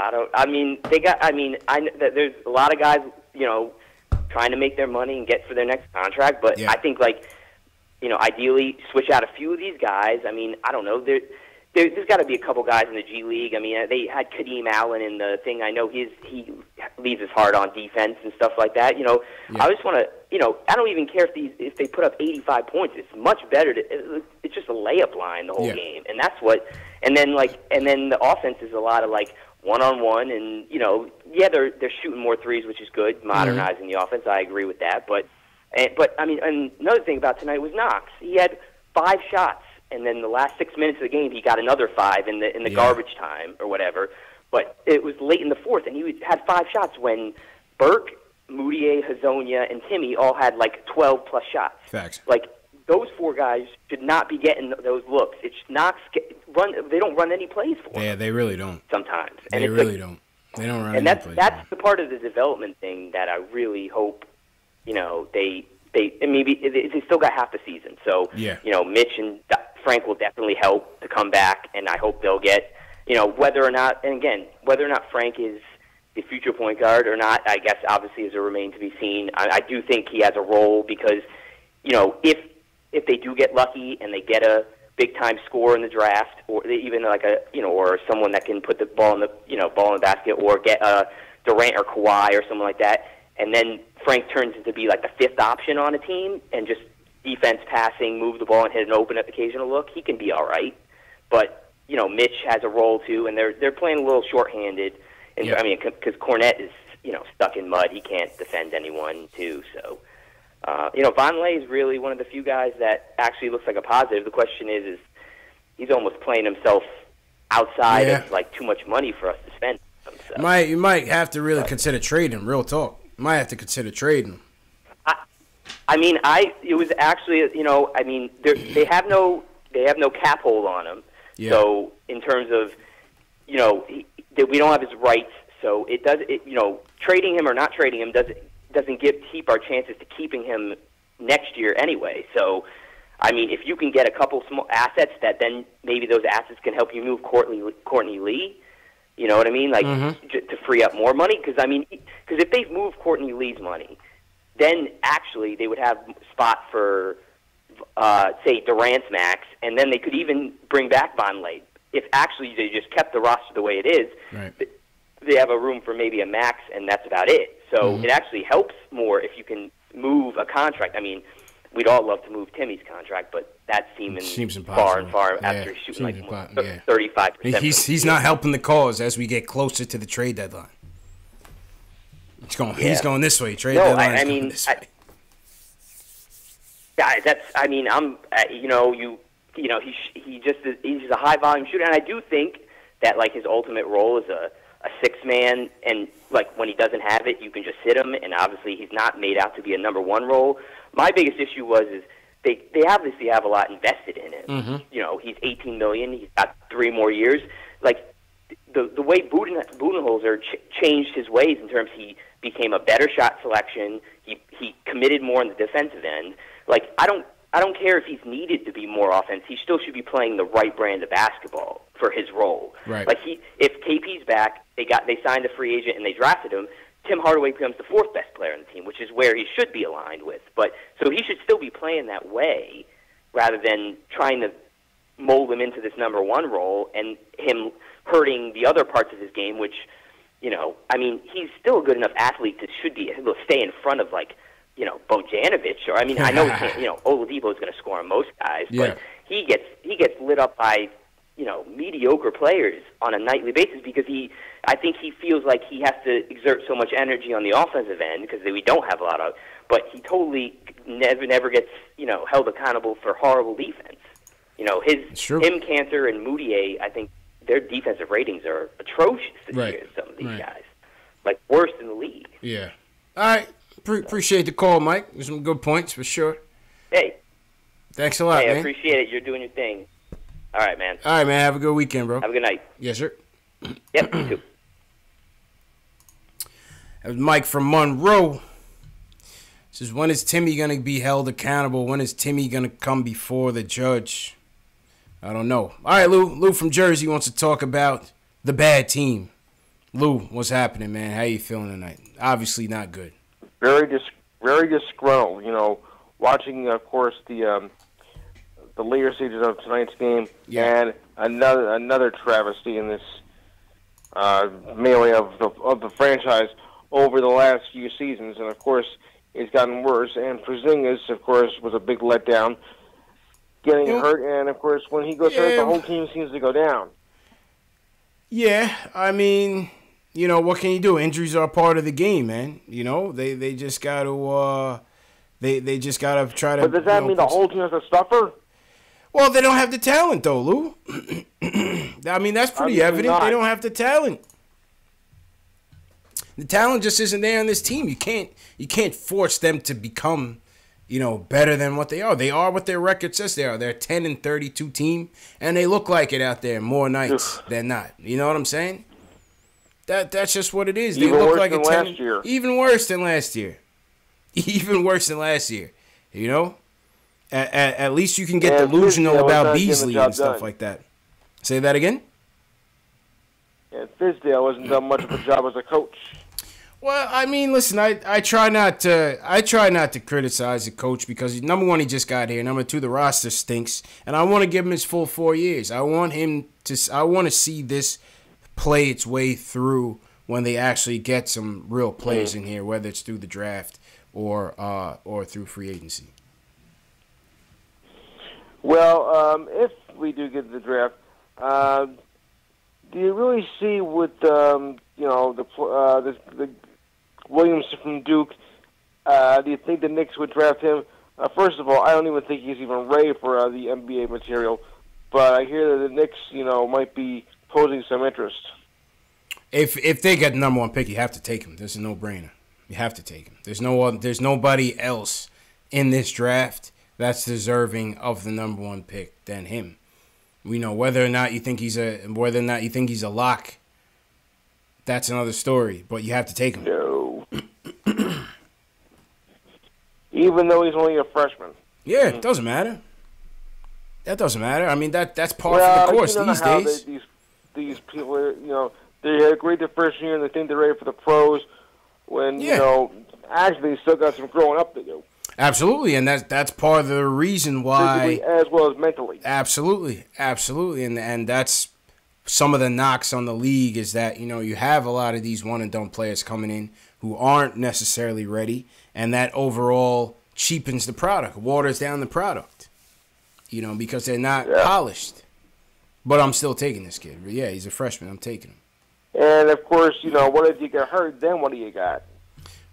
There's a lot of guys, trying to make their money and get for their next contract. But I think, ideally switch out a few of these guys. I mean, I don't know. There's got to be a couple guys in the G League. I mean, they had Kadeem Allen in the thing. I know he leaves his heart on defense and stuff like that. I just want to, I don't even care if they put up 85 points. It's much better it's just a layup line the whole game, and that's what. And then the offense is a lot of one-on-one, and they're shooting more threes, which is good, modernizing the offense. I agree with that, but I mean, and another thing about tonight was Knox. He had 5 shots, and then the last 6 minutes of the game, he got another 5 in the garbage time or whatever. But it was late in the fourth, and he had 5 shots when Burke, Moutier, Hazonia, and Timmy all had 12 plus shots. Facts. Those 4 guys should not be getting those looks. It's Knox they don't run any plays for him. Yeah, they really don't. Sometimes. They really don't. They don't run any plays. And that's the part of the development thing that I really hope, they maybe they still got half the season. So, Mitch and Frank will definitely help to come back, and I hope they'll get, whether or not Frank is the future point guard or not, I guess obviously is a remain to be seen. I do think he has a role because, if they do get lucky and they get a big time scorer in the draft, or even or someone that can put the ball in the basket, or get a Durant or Kawhi or someone like that, and then Frank turns into be the 5th option on a team and just defense, passing, move the ball and hit an open occasional look, he can be all right. But Mitch has a role too, and they're playing a little shorthanded. And I mean, because Cornette is stuck in mud, he can't defend anyone too. So. Vonleh is really one of the few guys that actually looks like a positive. The question is he's almost playing himself outside of too much money for us to spend. So. You might have to really consider trading him. Real talk. You might have to consider trading him. It was actually they have no cap hold on him. Yeah. So in terms of we don't have his rights. So trading him or not trading him doesn't keep our chances to keeping him next year anyway. So, I mean, if you can get a couple small assets that then maybe those assets can help you move Courtney Lee, you know what I mean? To free up more money. Because if they've moved Courtney Lee's money, then actually they would have spot for, say, Durant's max, and then they could even bring back Vonleh. If actually they just kept the roster the way it is, they have a room for maybe a max, and that's about it. So it actually helps more if you can move a contract. I mean, we'd all love to move Timmy's contract, but that seems far and far after shooting 35%. He's not helping the cause as we get closer to the trade deadline. He's going this way. Trade deadline going this way. He's a high volume shooter, and I do think that his ultimate role is a 6-man, and when he doesn't have it, you can just sit him, and obviously he's not made out to be a number 1 role. My biggest issue is they obviously have a lot invested in him. Mm-hmm. You know, he's $18 million. He's got 3 more years. Like, the way Budenholzer changed his ways in terms he became a better shot selection. He committed more on the defensive end. Like, I don't care if he's needed to be more offense. He still should be playing the right brand of basketball for his role. Right. Like, if KP's back, they signed a free agent and they drafted him. Tim Hardaway becomes the 4th best player on the team, which is where he should be aligned with. But so he should still be playing that way, rather than trying to mold him into this number 1 role and him hurting the other parts of his game, which, you know, I mean, he's still a good enough athlete to should be able to stay in front of, like, you know, Bogdanovich, or I mean, I know he can't, you know, Oladipo is going to score on most guys, but he gets lit up by, you know, mediocre players on a nightly basis because I think he feels like he has to exert so much energy on the offensive end because we don't have a lot of, but he totally never gets, you know, held accountable for horrible defense. You know, him, Cantor, and Moutier, I think their defensive ratings are atrocious this year. Some of these guys, like worse in the league. Yeah. All right. Appreciate the call, Mike. There's some good points for sure. Hey. Thanks a lot, man. I appreciate it. You're doing your thing. All right, man. All right, man. Have a good weekend, bro. Have a good night. Yes, sir. Yep, you too. That was Mike from Monroe. Says, when is Timmy going to be held accountable? When is Timmy going to come before the judge? I don't know. All right, Lou. Lou from Jersey wants to talk about the bad team. Lou, what's happening, man? How you feeling tonight? Obviously not good. Very disgruntled. You know, watching, of course, the later stages of tonight's game, and another travesty in this melee of the franchise over the last few seasons, and of course, it's gotten worse. And Porzingis, of course, was a big letdown, getting hurt, and of course, when he goes hurt, the whole team seems to go down. Yeah, I mean, you know, what can you do? Injuries are part of the game, man. You know, they just got to they just got to try to. But does that mean the whole team has to suffer? Well, they don't have the talent, though, Lou. I mean, that's pretty evident. They don't have the talent. The talent just isn't there on this team. You can't force them to become, you know, better than what they are. They are what their record says they are. They're a 10-32 team, and they look like it out there more nights than not. You know what I'm saying? That's just what it is. They look like a 10, even worse than last year. Even worse than last year. You know? At least you can get delusional about Beasley and stuff like that. Say that again? Yeah, Fizdale wasn't done much of a job as a coach. Well, I mean, listen, I try not to criticize the coach because number one, he just got here. Number two, the roster stinks, and I want to give him his full 4 years. I want to see this play its way through when they actually get some real players in here, whether it's through the draft or through free agency. Well, if we do get the draft, do you really see with the Williams from Duke? Do you think the Knicks would draft him? First of all, I don't even think he's even ready for the NBA material. But I hear that the Knicks, might be posing some interest. If they get the number one pick, you have to take him. There's a no-brainer. You have to take him. There's nobody else in this draft that's deserving of the number one pick than him. We know whether or not you think he's a lock. That's another story, but you have to take him. No. Even though he's only a freshman. Yeah, it doesn't matter. That doesn't matter. I mean, that's part of the course these days. These people are, they had a great their first year and they think they're ready for the pros when, actually they still got some growing up to do. Absolutely, and that's part of the reason why. Physically as well as mentally. Absolutely, and that's some of the knocks on the league is that, you have a lot of these one-and-done players coming in who aren't necessarily ready, and that overall cheapens the product, waters down the product, because they're not polished. But I'm still taking this kid. Yeah, he's a freshman. I'm taking him. And, of course, what if you get hurt, then what do you got?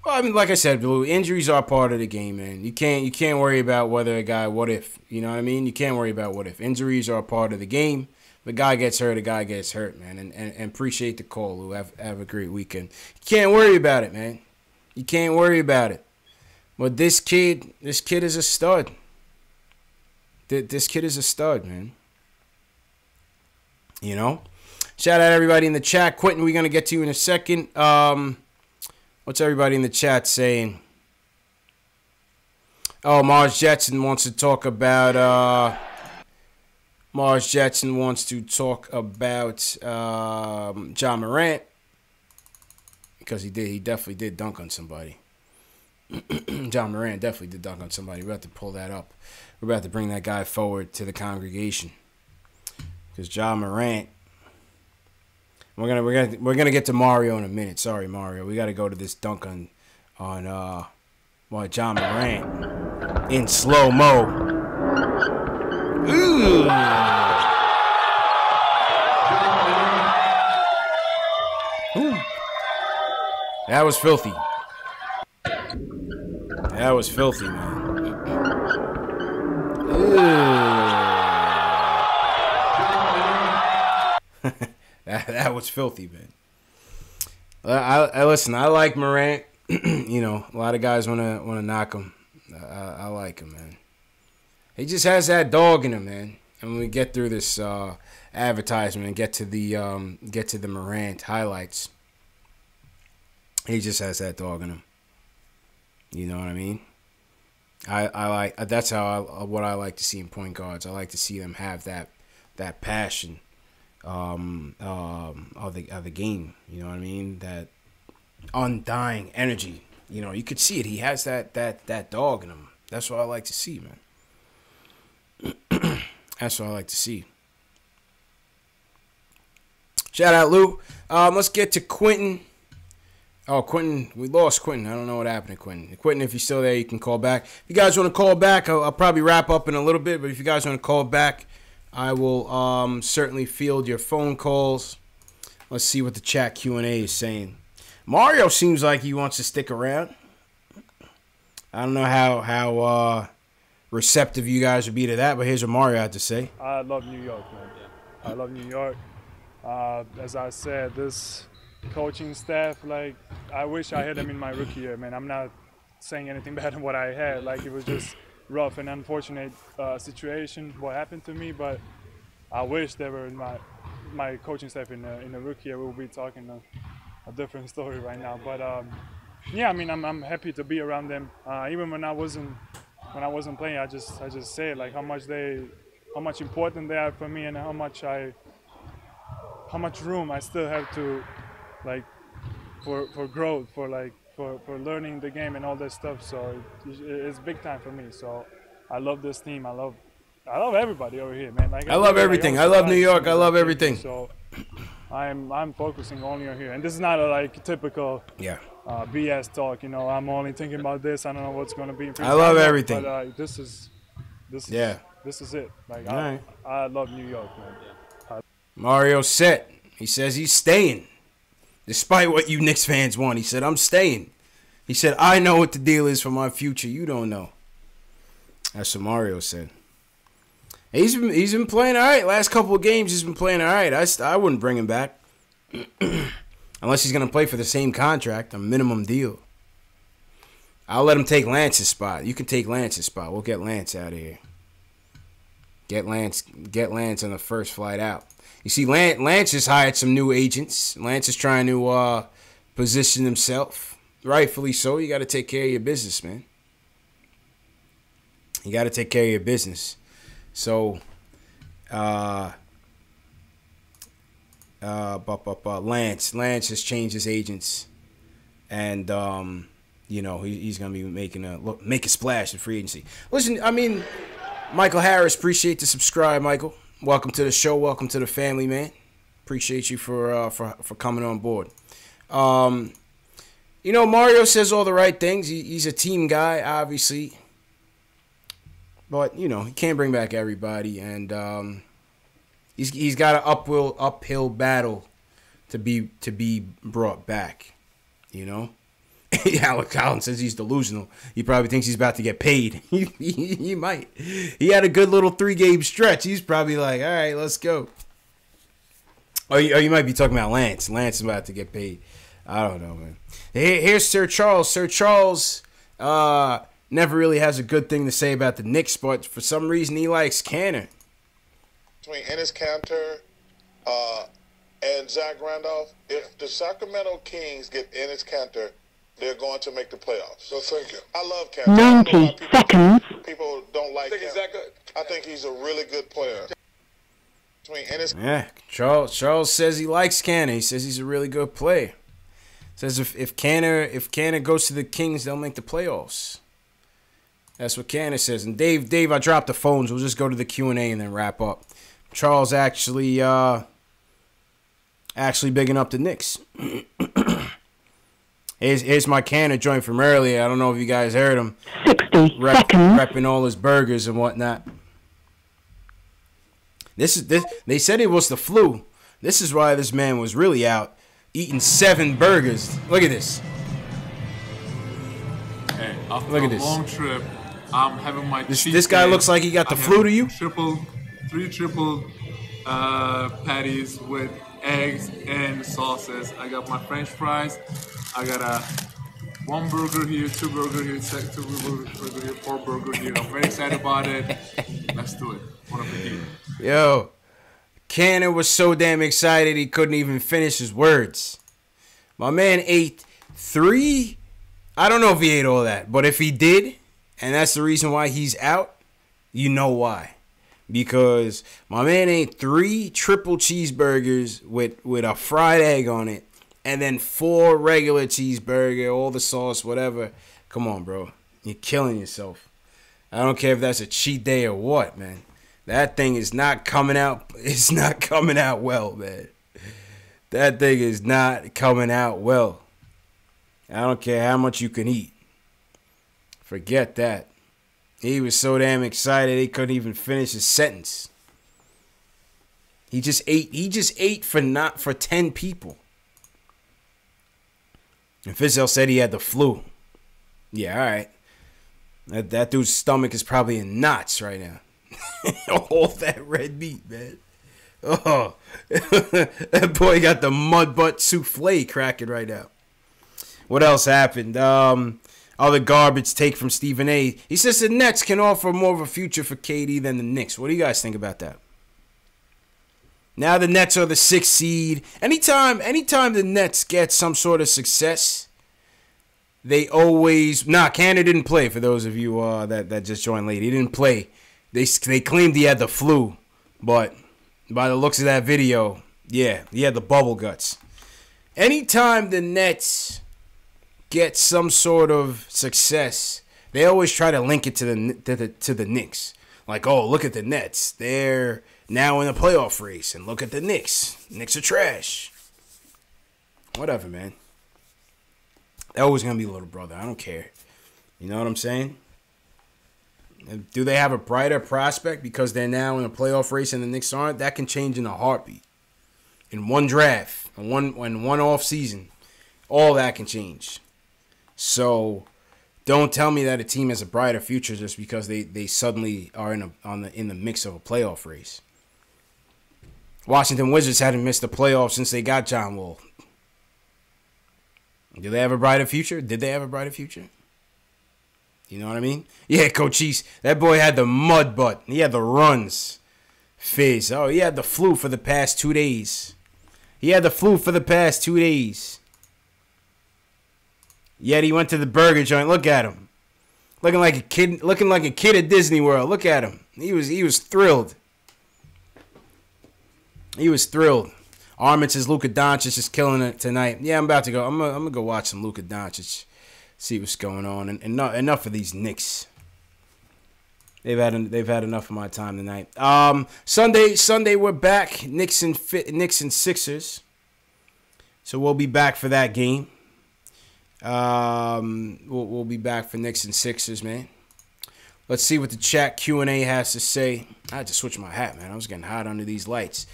Well, I mean, like I said, Blue, injuries are part of the game, man. You can't worry about whether a guy, what if. You know what I mean? You can't worry about what if. Injuries are part of the game. The guy gets hurt, man. And appreciate the call, Lou. Have a great weekend. You can't worry about it, man. You can't worry about it. But this kid is a stud. This kid is a stud, man. You know? Shout out everybody in the chat. Quentin, we're going to get to you in a second. What's everybody in the chat saying? Oh, Mars Jetson wants to talk about John Morant, because he definitely did dunk on somebody. John Morant definitely did dunk on somebody. We're about to pull that up. We're about to bring that guy forward to the congregation, because John Morant. We're gonna get to Mario in a minute. Sorry, Mario. We got to go to this dunk on John Morant in slow mo. Ooh. Ooh. That was filthy. That was filthy, man. That was filthy, man. I listen. I like Morant. You know, a lot of guys want to knock him. I like him, man. He just has that dog in him, man. And when we get through this advertisement and get to the Morant highlights, he just has that dog in him. You know what I mean? I like that's what I like to see in point guards. I like to see them have that passion of the game. You know what I mean? That undying energy. You know, you could see it. He has that dog in him. That's what I like to see, man. That's what I like to see. Shout out, Lou. Let's get to Quentin. Oh, Quentin, we lost Quentin. I don't know what happened to Quentin. Quentin, if you're still there, you can call back. If you guys want to call back, I'll probably wrap up in a little bit. But if you guys want to call back, I will certainly field your phone calls. Let's see what the chat Q&A is saying. Mario seems like he wants to stick around. I don't know how receptive you guys would be to that, but here's what Mario had to say. I love New York, man. I love New York. As I said, this coaching staff, like, I wish I had them in my rookie year, man. I'm not saying anything bad on what I had. Like, it was just rough and unfortunate situation, what happened to me, but I wish they were in my coaching staff in the rookie year. We'll be talking a different story right now. But, yeah, I mean, I'm happy to be around them. Even when I wasn't playing, I just say, like, how much important they are for me and how much room I still have to, like, for growth, for learning the game and all that stuff. So it's big time for me. So I love this team. I love everybody over here, man. Like, I love everything. I love New York. I love everything. So I'm focusing only on here, and this is not a typical BS talk. You know, I'm only thinking about this. I don't know what's going to be. I love everything. But this is it. Like, I love New York, man. Mario set. He says he's staying. Despite what you Knicks fans want, he said, I'm staying. He said, I know what the deal is for my future. You don't know. That's what Mario said. He's been playing all right. Last couple of games, he's been playing all right. I wouldn't bring him back. Unless he's going to play for the same contract, a minimum deal. I'll let him take Lance's spot. You can take Lance's spot. We'll get Lance out of here. Get Lance on the first flight out. You see, Lance has hired some new agents. Lance is trying to position himself. Rightfully so. You got to take care of your business, man. You got to take care of your business. So, Lance has changed his agents, and you know, he's gonna be make a splash in free agency. Listen, I mean, Michael Harris, appreciate the subscribe, Michael. Welcome to the show. Welcome to the family, man. Appreciate you for coming on board. You know, Mario says all the right things. He's a team guy, obviously. But, you know, he can't bring back everybody. And he's got an uphill battle to be brought back, you know. Alex Collins says he's delusional. He probably thinks he's about to get paid. He might. He had a good little 3-game stretch. He's probably like, all right, let's go. Or you might be talking about Lance. Lance is about to get paid. I don't know, man. Here's Sir Charles. Sir Charles never really has a good thing to say about the Knicks, but for some reason he likes Canner. Between Enes Kanter and Zach Randolph, if the Sacramento Kings get Enes Kanter, they're going to make the playoffs. So thank you. I love Kanter. 90 seconds. People don't like him. I think he's a really good player. Yeah, Charles says he likes Canner. He says he's a really good player. Says if Canner goes to the Kings, they'll make the playoffs. That's what Canner says. And Dave, I dropped the phones. We'll just go to the Q&A and then wrap up. Charles actually bigging up the Knicks. Here's my Canner joint from earlier. I don't know if you guys heard him. 60 seconds. Repping all his burgers and whatnot. They said it was the flu. This is why this man was really out eating 7 burgers. Look at this. Hey, after Look at a this. long trip, I'm having my This guy looks like he got the flu to you. Three triple patties with eggs and sauces. I got my French fries. I got one burger here, 2 burger here, 2 burger here, 4 burger here. I'm very excited about it. Let's do it. Bon appetit. Yo, Canner was so damn excited he couldn't even finish his words. My man ate 3. I don't know if he ate all that, but if he did, and that's the reason why he's out, you know why. Because my man ate 3 triple cheeseburgers with a fried egg on it, and then 4 regular cheeseburger, all the sauce, whatever. Come on, bro. You're killing yourself. I don't care if that's a cheat day or what, man. That thing is not coming out. It's not coming out well, man. That thing is not coming out well. I don't care how much you can eat. Forget that. He was so damn excited he couldn't even finish his sentence. He just ate for 10 people. And Fizzel said he had the flu. Yeah, all right. That dude's stomach is probably in knots right now. All that red meat, man. Oh, that boy got the mud butt souffle cracking right now. What else happened? Other garbage take from Stephen A. He says the Nets can offer more of a future for KD than the Knicks. What do you guys think about that? Now the Nets are the 6th seed. Anytime the Nets get some sort of success, they always... Canner didn't play, for those of you that just joined late. He didn't play. They claimed he had the flu, but by the looks of that video, yeah, he had the bubble guts. Anytime the Nets get some sort of success, they always try to link it to the Knicks. Like, oh, look at the Nets. They're now in the playoff race, and look at the Knicks. Knicks are trash. Whatever, man. They're always going to be little brother. I don't care. You know what I'm saying? Do they have a brighter prospect because they're now in a playoff race and the Knicks aren't? That can change in a heartbeat. In one draft, in one off season, all that can change. So don't tell me that a team has a brighter future just because they suddenly are in the mix of a playoff race. Washington Wizards hadn't missed the playoffs since they got John Wall. Do they have a brighter future? Did they have a brighter future? You know what I mean? Yeah, Coach East. That boy had the mud butt. He had the runs. Fizz. Oh, he had the flu for the past 2 days. Yet he went to the burger joint. Look at him. Looking like a kid at Disney World. Look at him. He was thrilled. Armin says Luka Doncic is killing it tonight. Yeah, I'm about to go. I'm gonna go watch some Luka Doncic. See what's going on, and enough of these Knicks. They've had enough of my time tonight. Sunday we're back. Knicks and Sixers. So we'll be back for that game. We'll be back for Knicks and Sixers, man. Let's see what the chat Q&A has to say. I had to switch my hat, man. I was getting hot under these lights.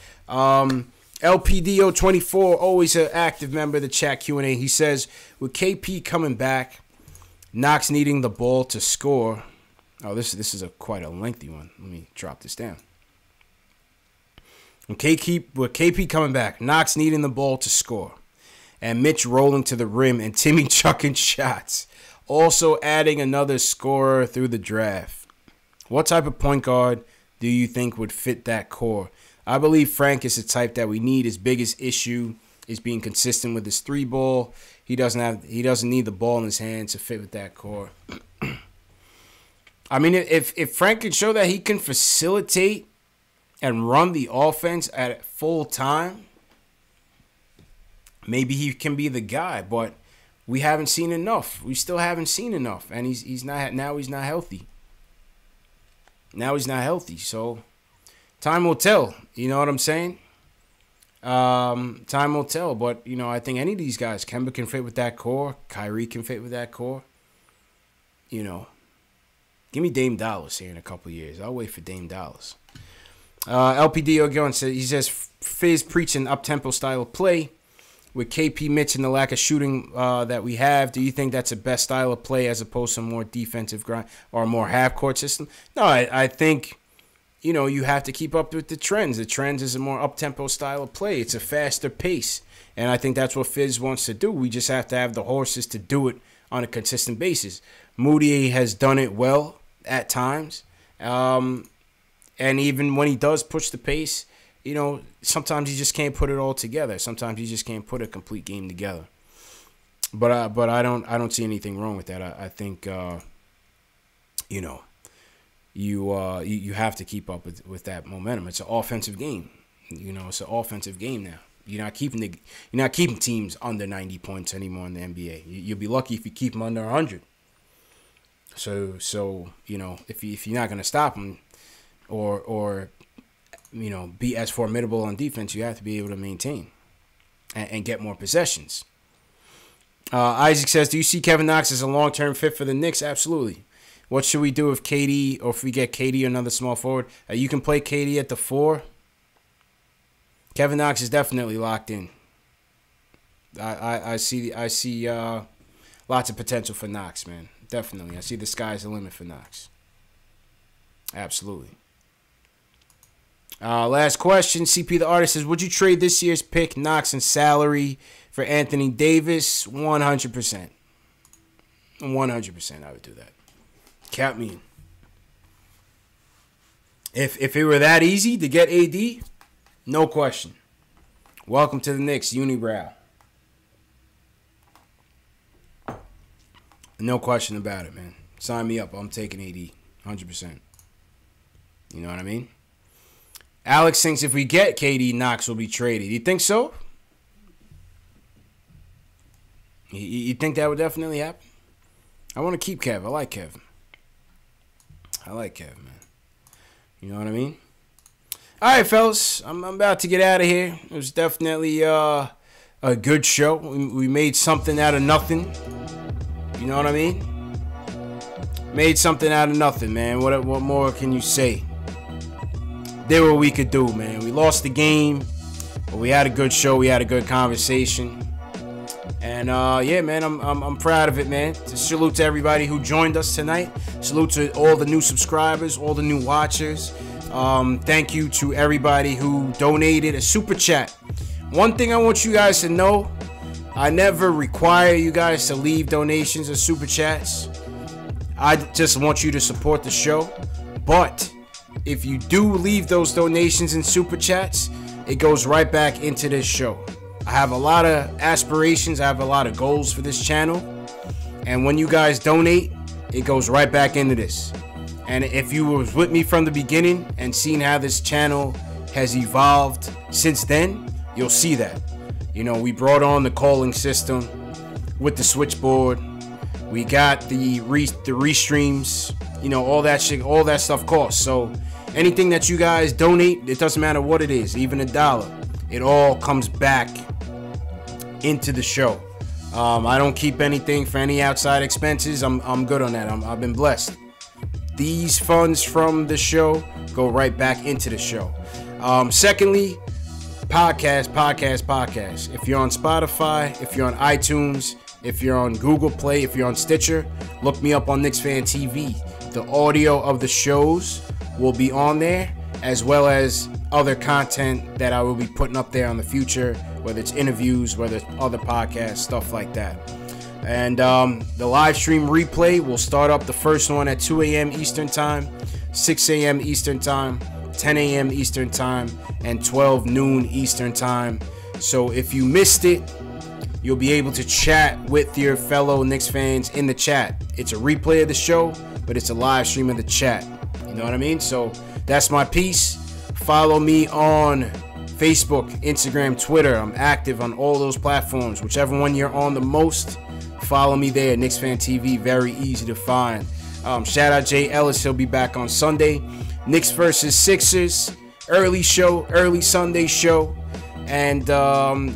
LPDO24, always an active member of the chat Q&A. He says, with KP coming back, Knox needing the ball to score. Oh, this is quite a lengthy one. Let me drop this down. With KP coming back, Knox needing the ball to score, and Mitch rolling to the rim and Timmy chucking shots. Also adding another scorer through the draft. What type of point guard do you think would fit that core? I believe Frank is the type that we need. His biggest issue is being consistent with his 3-ball. He doesn't need the ball in his hand to fit with that core. I mean, if Frank can show that he can facilitate and run the offense at full time, maybe he can be the guy. But we haven't seen enough. We still haven't seen enough, and he's not healthy. Now he's not healthy, so time will tell. You know what I'm saying? Time will tell, but I think any of these guys, Kemba can fit with that core. Kyrie can fit with that core. Give me Dame Dollars here in a couple of years. I'll wait for Dame Dollars. LPD again says Fizz preaching up-tempo style of play. With KP Mitch and the lack of shooting that we have, do you think that's the best style of play as opposed to more defensive grind or a more half-court system? No, I think, you have to keep up with the trends. The trends is a more up-tempo style of play. It's a faster pace, and I think that's what Fizz wants to do. We just have to have the horses to do it on a consistent basis. Moody has done it well at times, and even when he does push the pace, sometimes you just can't put it all together. Sometimes you just can't put a complete game together. But I don't see anything wrong with that. I think you have to keep up with that momentum. It's an offensive game. It's an offensive game now. You're not keeping teams under 90 points anymore in the NBA. You'll be lucky if you keep them under 100. So if you're not going to stop them or be as formidable on defense, you have to be able to maintain and get more possessions. Isaac says, do you see Kevin Knox as a long-term fit for the Knicks? Absolutely. What should we do if KD, or if we get KD another small forward? You can play KD at the 4. Kevin Knox is definitely locked in. I see lots of potential for Knox, man. Definitely. I see the sky's the limit for Knox. Absolutely. Last question. CP the artist says, would you trade this year's pick, Knox, and salary for Anthony Davis? 100%. 100% I would do that. Count me in. If it were that easy to get AD, no question. Welcome to the Knicks, Unibrow. No question about it, man. Sign me up. I'm taking AD. 100%. You know what I mean? Alex thinks if we get KD, Knox will be traded. You think so? You think that would definitely happen? I want to keep Kev. I like Kev. Man. You know what I mean? All right, fellas. I'm about to get out of here. It was definitely a good show. We made something out of nothing. You know what I mean? Made something out of nothing, man. What more can you say? Did what we could do, man. We lost the game, but we had a good show. We had a good conversation. And yeah, man, I'm proud of it, man. Salute to everybody who joined us tonight. Salute to all the new subscribers, all the new watchers. Thank you to everybody who donated a super chat. One thing I want you guys to know, I never require you guys to leave donations or super chats. I just want you to support the show. But if you do leave those donations and super chats, it goes right back into this show. I have a lot of aspirations. I have a lot of goals for this channel. And when you guys donate, it goes right back into this. And if you was with me from the beginning and seen how this channel has evolved since then, you'll see that. We brought on the calling system with the switchboard. We got the restreams, all that shit, all that stuff costs. So anything that you guys donate, it doesn't matter what it is, even $1, it all comes back into the show. I don't keep anything for any outside expenses. I'm good on that. I've been blessed. These funds from the show go right back into the show. Secondly, podcast. If you're on Spotify, if you're on iTunes, if you're on Google Play, if you're on Stitcher, look me up on Knicks Fan TV. The audio of the shows will be on there, as well as other content that I will be putting up there in the future, whether it's interviews, whether it's other podcasts, stuff like that. And the live stream replay will start up the first one at 2 a.m. Eastern Time, 6 a.m. Eastern Time, 10 a.m. Eastern Time, and 12 noon Eastern Time. So if you missed it, you'll be able to chat with your fellow Knicks fans in the chat. It's a replay of the show, but it's a live stream of the chat. You know what I mean? So that's my piece. Follow me on Facebook, Instagram, Twitter. I'm active on all those platforms. Whichever one you're on the most, follow me there. Knicks Fan TV, very easy to find. Shout out Jay Ellis. He'll be back on Sunday. Knicks versus Sixers. Early show, early Sunday show. And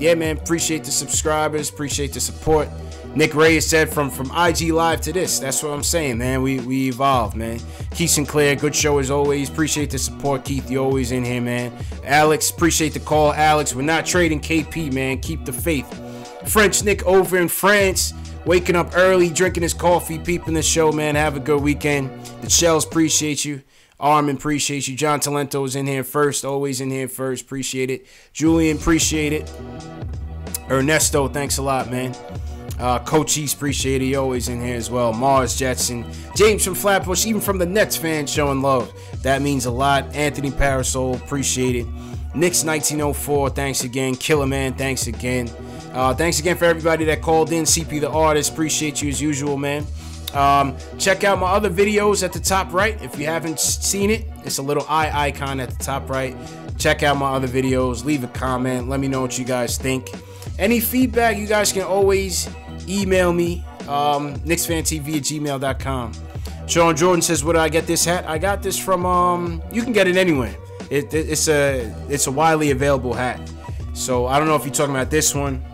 yeah, man, appreciate the subscribers, appreciate the support. Nick Reyes said from IG Live to this. That's what I'm saying, man. We evolve, man. Keith Sinclair, good show as always. Appreciate the support, Keith. You're always in here, man. Alex, appreciate the call, Alex. We're not trading KP, man. Keep the faith. French Nick over in France, waking up early, drinking his coffee, peeping the show, man. Have a good weekend. The Shells, appreciate you. Armin, appreciate you. John Talento is in here first. Always in here first. Appreciate it. Julian, appreciate it. Ernesto, thanks a lot, man. Coach East, appreciate it. He always in here as well. Mars Jetson. James from Flatbush, even from the Nets fans showing love. That means a lot. Anthony Parasol, appreciate it. Knicks 1904, thanks again. Killer Man, thanks again. Thanks again for everybody that called in. CP the Artist, appreciate you as usual, man. Check out my other videos at the top right. If you haven't seen it, it's a little eye icon at the top right. Check out my other videos. Leave a comment. Let me know what you guys think. Any feedback, you guys can always email me. KnicksFanTV@gmail.com. Sean Jordan says, where did I get this hat? I got this from, you can get it anywhere. It's a widely available hat. So I don't know if you're talking about this one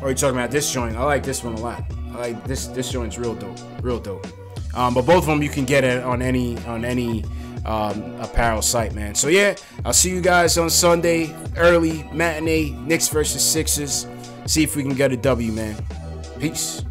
or you're talking about this joint. I like this one a lot. I like this joint's real dope. But both of them you can get it on any apparel site, man. So yeah, I'll see you guys on Sunday, early matinee, Knicks versus Sixers. See if we can get a W, man. Peace.